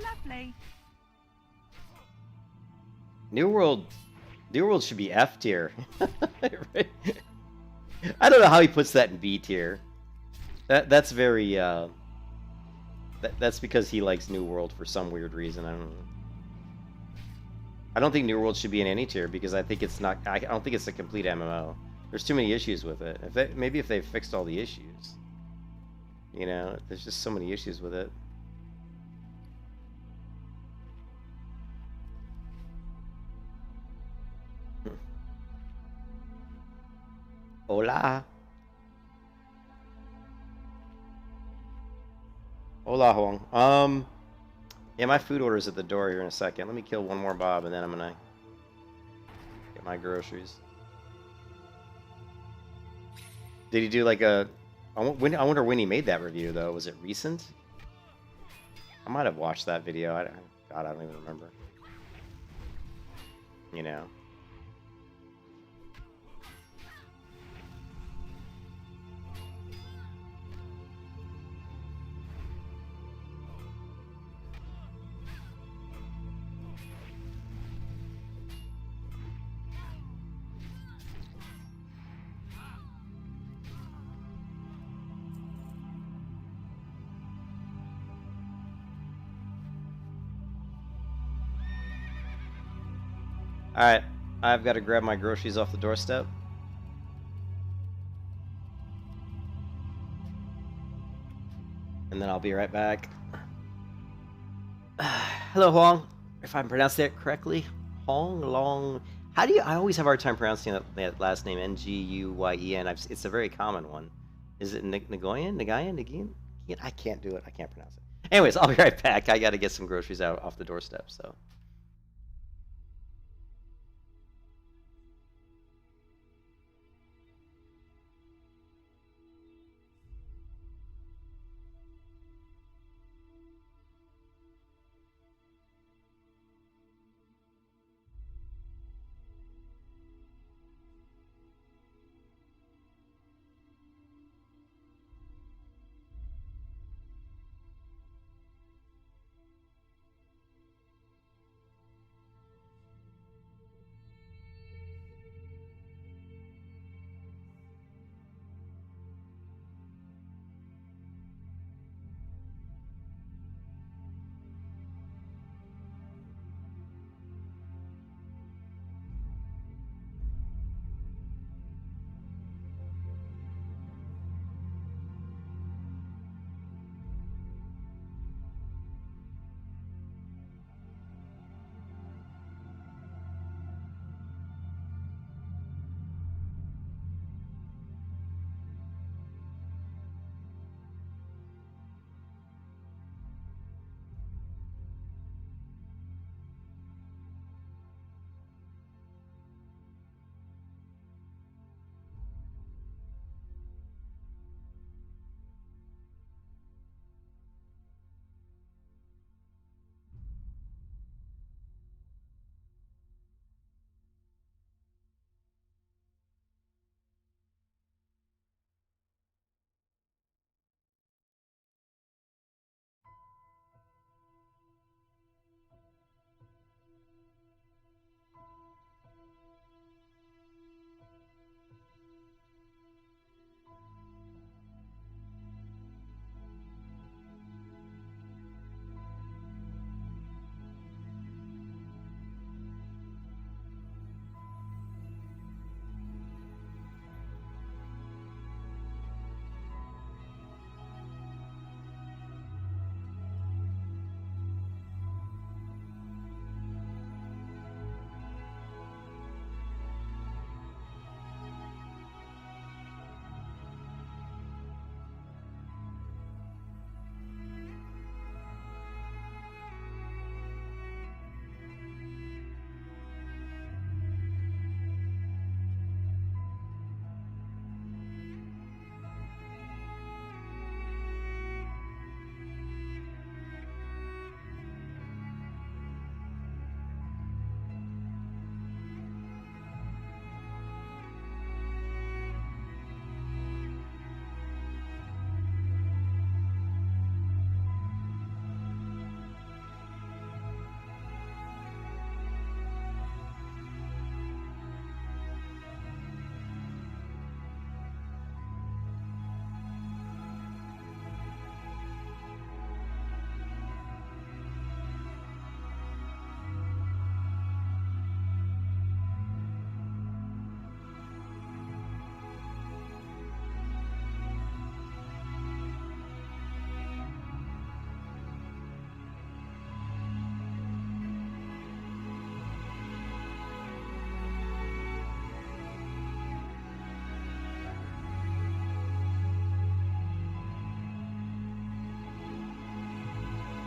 Lovely. New World should be F tier. Right? I don't know how he puts that in B tier. That's very that's because he likes New World for some weird reason. I don't know. I don't think New World should be in any tier because I think it's not. I don't think it's a complete MMO. There's too many issues with it. Maybe if they fixed all the issues, you know, there's just so many issues with it. Hola. Hola, Huang. Yeah, my food order's at the door here in a second. Let me kill one more Bob, and then I'm gonna get my groceries. Did he do like a... I wonder when he made that review, though. Was it recent? I might have watched that video. God, I don't even remember. You know. Alright, I've got to grab my groceries off the doorstep. And then I'll be right back. Hello, Huang. If I'm pronouncing that correctly. Hong Long. How do you... I always have a hard time pronouncing that last name. Nguyen. It's a very common one. Is it Nguyen? Nguyen? I can't do it. I can't pronounce it. Anyways, I'll be right back. I got to get some groceries out off the doorstep, so...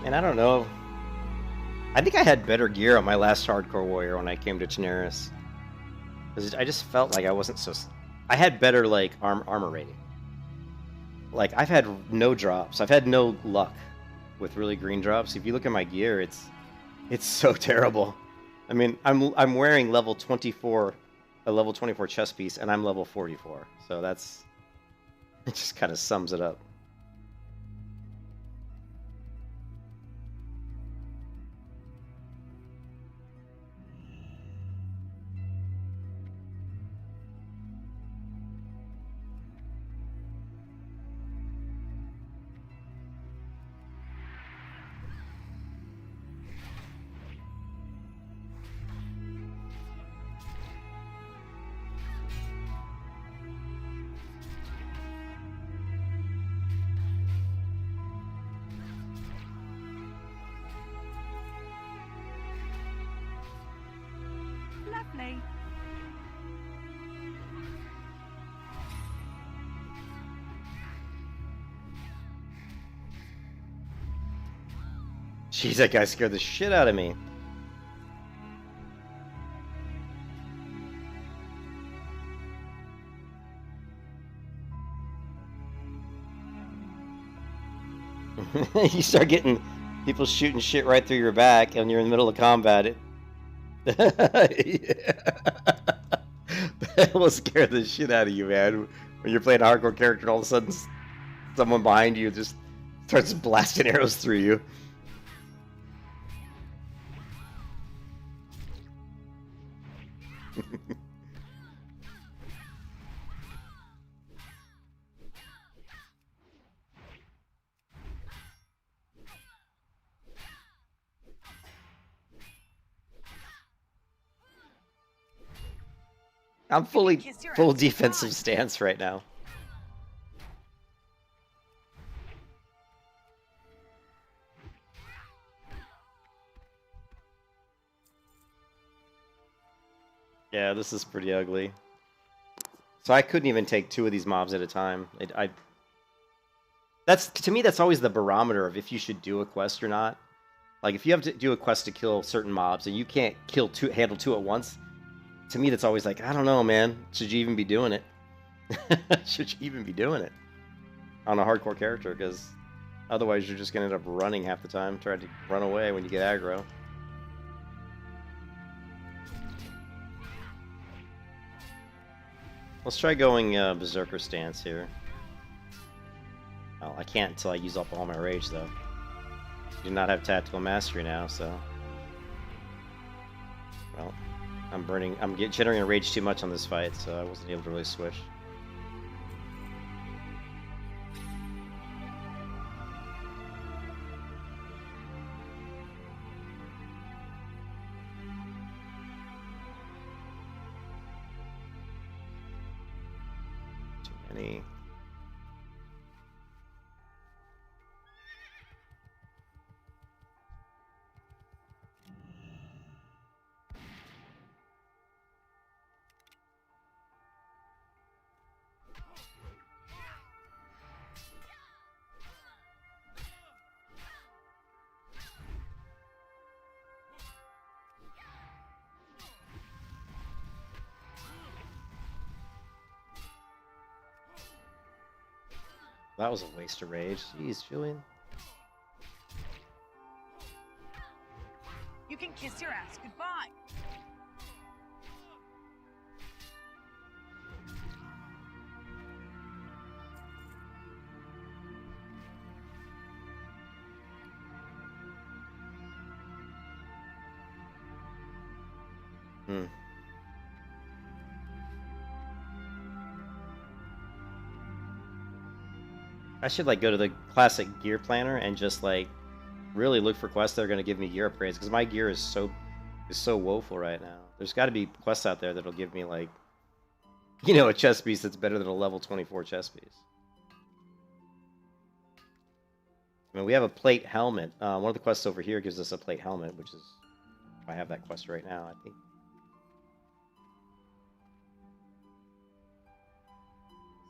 And I don't know. I think I had better gear on my last hardcore warrior when I came to Daenerys. Because I just felt like I wasn't so... I had better, like, armor rating. Like, I've had no drops. I've had no luck with really green drops. If you look at my gear, it's so terrible. I mean, I'm wearing level 24, a level 24 chest piece, and I'm level 44. So that's... It just kind of sums it up. Lovely. Jeez, that guy scared the shit out of me. You start getting people shooting shit right through your back and you're in the middle of combat. That will scare the shit out of you, man. When you're playing a hardcore character and all of a sudden someone behind you just starts blasting arrows through you. I'm full defensive stance right now. Yeah, this is pretty ugly. So I couldn't even take 2 of these mobs at a time. That's, to me, that's always the barometer of if you should do a quest or not. Like, if you have to do a quest to kill certain mobs and you can't handle 2 at once, to me, that's always like, I don't know, man. Should you even be doing it? Should you even be doing it on a hardcore character? Because otherwise, you're just going to end up running half the time, trying to run away when you get aggro. Let's try going Berserker stance here. Well, I can't until I use up all my rage, though. I do not have tactical mastery now, so... Well, I'm generating rage too much on this fight, so I wasn't able to really switch. Too many. That was a waste of rage. Jeez, Julian. You can kiss your ass goodbye. I should like go to the classic gear planner and just like really look for quests that are going to give me gear upgrades, because my gear is so woeful right now. There's got to be quests out there that'll give me like, you know, a chest piece that's better than a level 24 chest piece. I mean, we have a plate helmet. One of the quests over here gives us a plate helmet, which is, I have that quest right now, I think.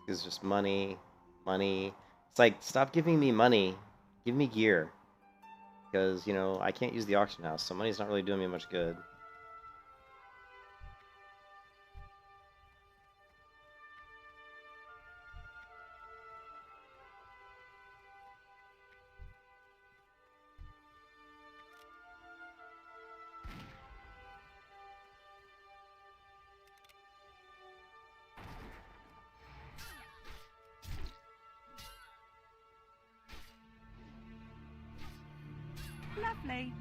It's just money. It's like, stop giving me money. Give me gear. because, you know, I can't use the auction house, so money's not really doing me much good. Lovely.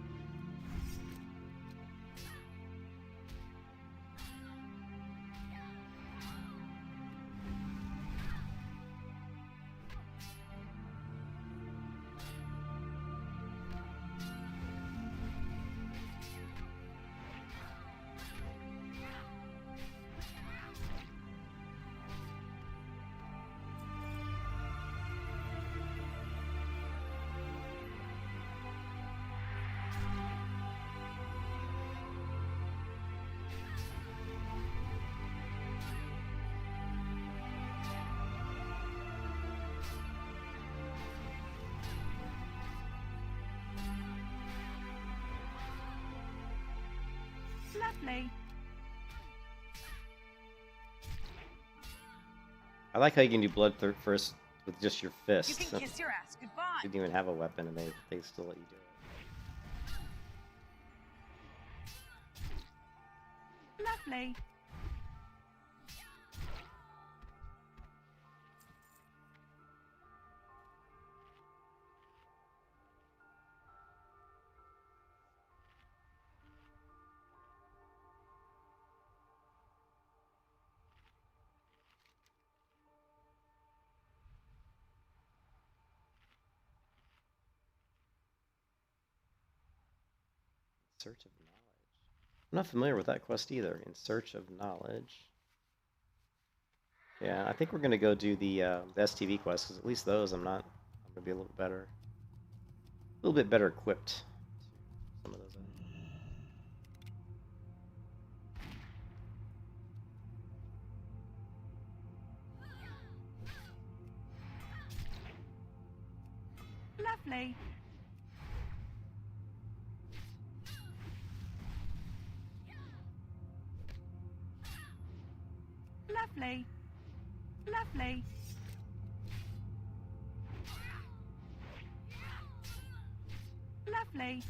Lovely. I like how you can do bloodthirst with just your You fist. can kiss your ass goodbye. You didn't even have a weapon, and they still let you do it. Lovely. Search of knowledge. I'm not familiar with that quest either. In search of knowledge. Yeah, I think we're gonna go do the STV quest, because at least those I'm gonna be a little bit better equipped. To some of those. Lovely. Lovely. Lovely. Lovely.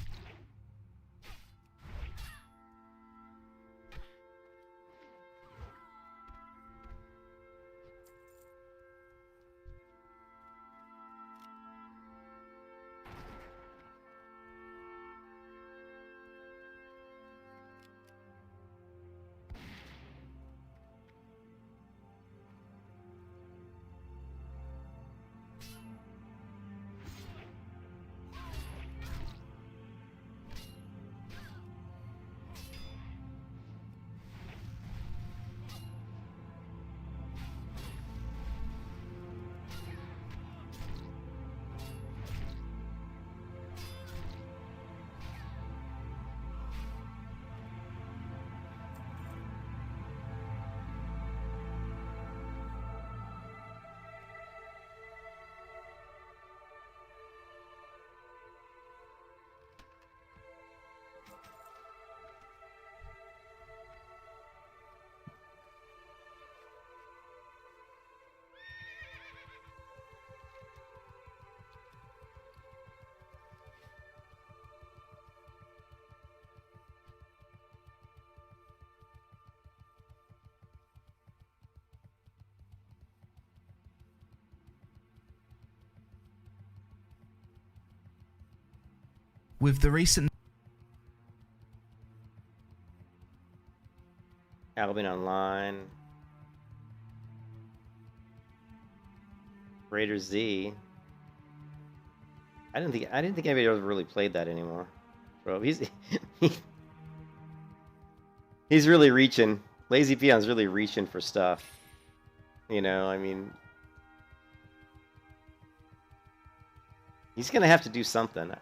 With the recent Albion Online. Raider Z. I didn't think anybody ever really played that anymore. Bro, he's really reaching. Lazy Peon's really reaching for stuff. You know, I mean, he's gonna have to do something.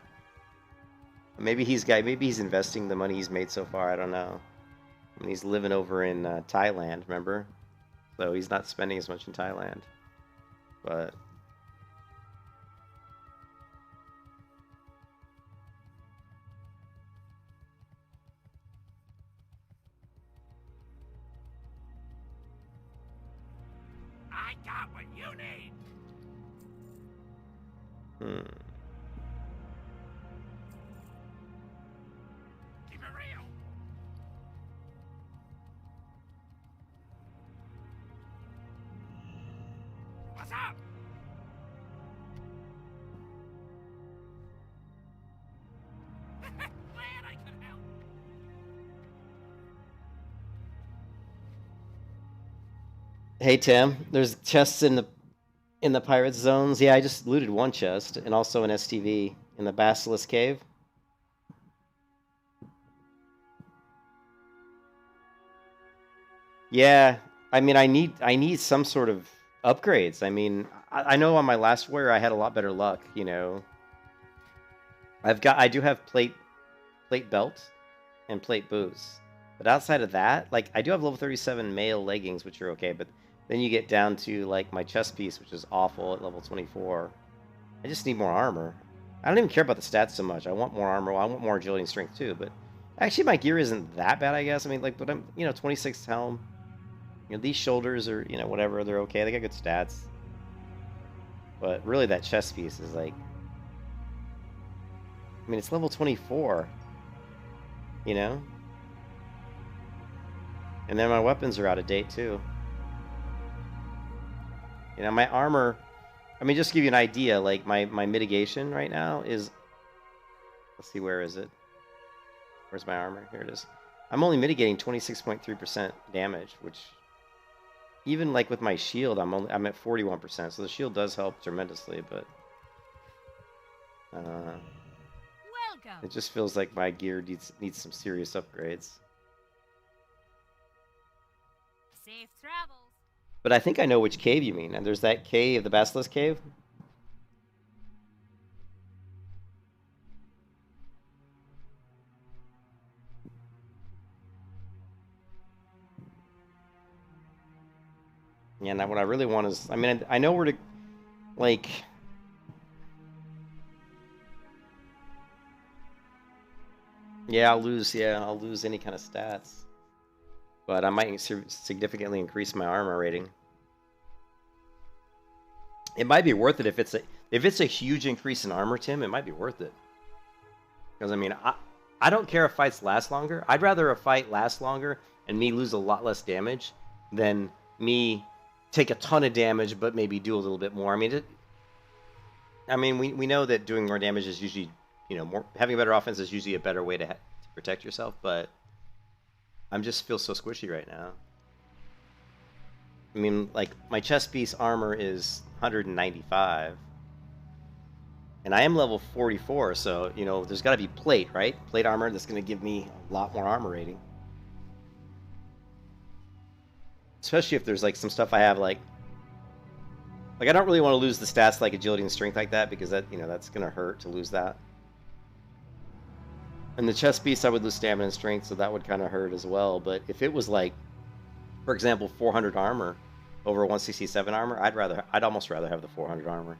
Maybe he's investing the money he's made so far. I don't know. I mean, he's living over in Thailand, remember? So he's not spending as much in Thailand. But Hmm. Keep it real. What's up? Glad I could help. Hey Tim, there's chests in the pirate zones. Yeah, I just looted one chest and also an STV in the Basilisk Cave. Yeah, I mean, I need some sort of upgrades. I mean, I know on my last warrior I had a lot better luck. You know, I do have plate belt and plate boots, but outside of that, like I do have level 37 male leggings, which are okay. But then you get down to like my chest piece, which is awful at level 24. I just need more armor. I don't even care about the stats so much. I want more armor. Well, I want more agility and strength too. But actually, my gear isn't that bad, I guess. I mean, like, but I'm 26 helm. You know, these shoulders are, whatever, they're okay. They got good stats. But really, that chest piece is like... I mean, it's level 24. You know? And then my weapons are out of date, too. You know, my armor... I mean, just to give you an idea, like, my mitigation right now is... Let's see, where is it? Where's my armor? Here it is. I'm only mitigating 26.3% damage, which... Even like with my shield, I'm at 41%, so the shield does help tremendously, but Welcome. it just feels like my gear needs some serious upgrades. Safe travels. But I think I know which cave you mean, and there's that cave, the Basilisk Cave. Yeah, and what I really want is, I mean, I know where to, like... Yeah, I'll lose any kind of stats. But I might significantly increase my armor rating. It might be worth it if it's a huge increase in armor, Tim, it might be worth it. Because, I mean, I don't care if fights last longer. I'd rather a fight last longer and me lose a lot less damage than me take a ton of damage but maybe do a little bit more. I mean, we know that doing more damage is usually, having a better offense is usually a better way to protect yourself, but I just feel so squishy right now. I mean, like, my chest piece armor is 195. And I am level 44, so, there's got to be plate, right? Plate armor that's going to give me a lot more armor rating. Especially if there's, like, some stuff I have, like, I don't really want to lose the stats like agility and strength like that, because that, that's going to hurt to lose that. And the chest piece, I would lose stamina and strength, so that would kind of hurt as well. But if it was, like, for example, 400 armor over 167 armor, I'd almost rather have the 400 armor.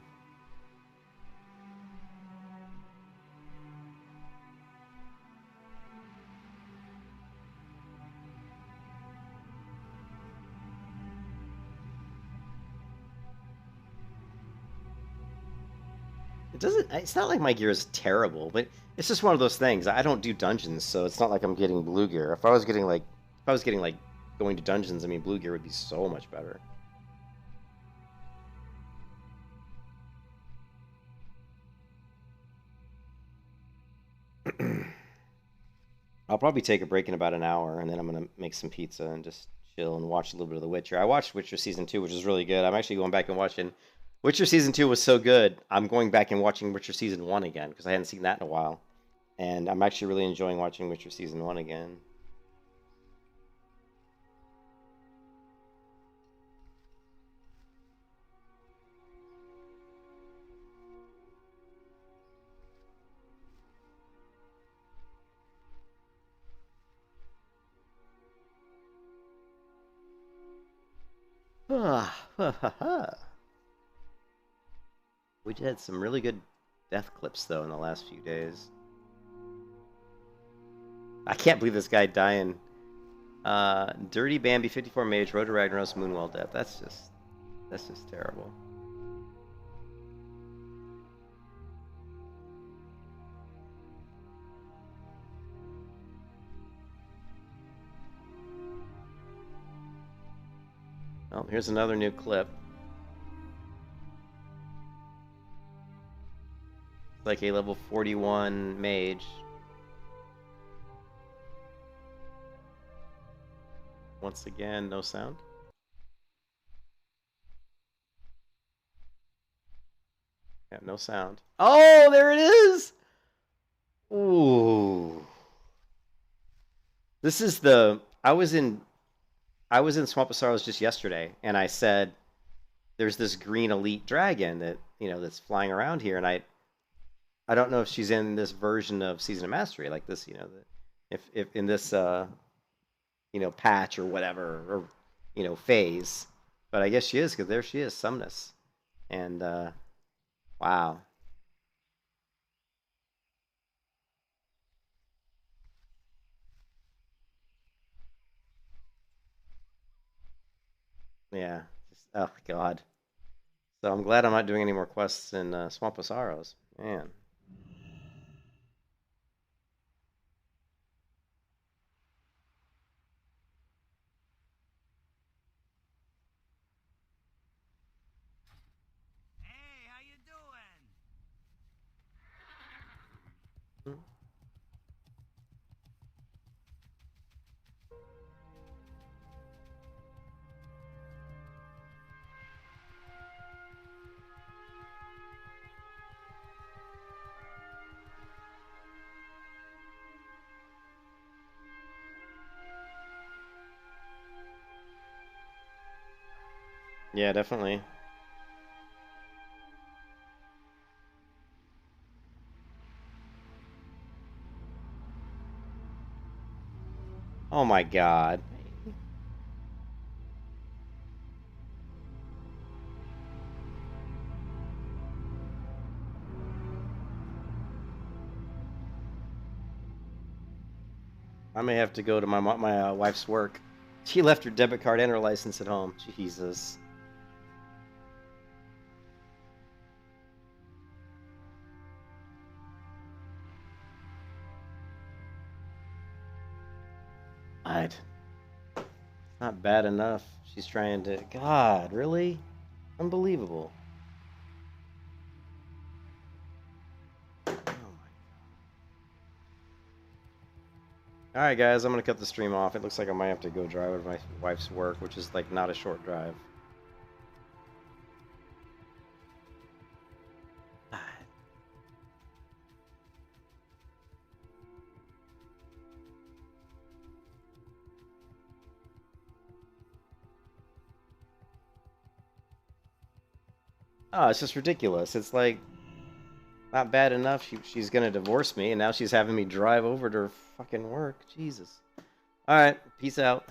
It's not like my gear is terrible, but it's just one of those things. I don't do dungeons, so it's not like I'm getting blue gear. If I was getting like going to dungeons, I mean, blue gear would be so much better. I'll probably take a break in about an hour, and then I'm gonna make some pizza and just chill and watch a little bit of The Witcher. I watched Witcher Season 2, which is really good. I'm actually going back and watching... Witcher Season 2 was so good, I'm going back and watching Witcher Season 1 again, because I hadn't seen that in a while. And I'm actually really enjoying watching Witcher Season 1 again. We had some really good death clips, though, in the last few days. I can't believe this guy dying. Dirty Bambi, 54 Mage, Road to Ragnaros, Moonwell Death. That's just terrible. Oh, here's another new clip. Like a level 41 mage. Once again, no sound. Yeah, no sound. Oh, there it is! Ooh. This is the... I was in Swamp of Sorrows just yesterday, and I said, there's this green elite dragon that, you know, that's flying around here, and I don't know if she's in this version of Season of Mastery, like this, you know, if in this, you know, patch or whatever, or, you know, phase. But I guess she is, because there she is, Sumnus. And, wow. Yeah. Oh, God. So I'm glad I'm not doing any more quests in Swamp of Sorrows. Man. Hey, how you doing? Yeah, definitely. Oh my God. I may have to go to my wife's work. She left her debit card and her license at home. Jesus. God. Not bad enough. She's trying to... God, really? Unbelievable. Oh my... Alright guys, I'm gonna cut the stream off. It looks like I might have to go drive to my wife's work, which is like not a short drive. God. Oh, it's just ridiculous. It's like not bad enough she's gonna divorce me, and now she's having me drive over to her fucking work. Jesus. Alright, peace out.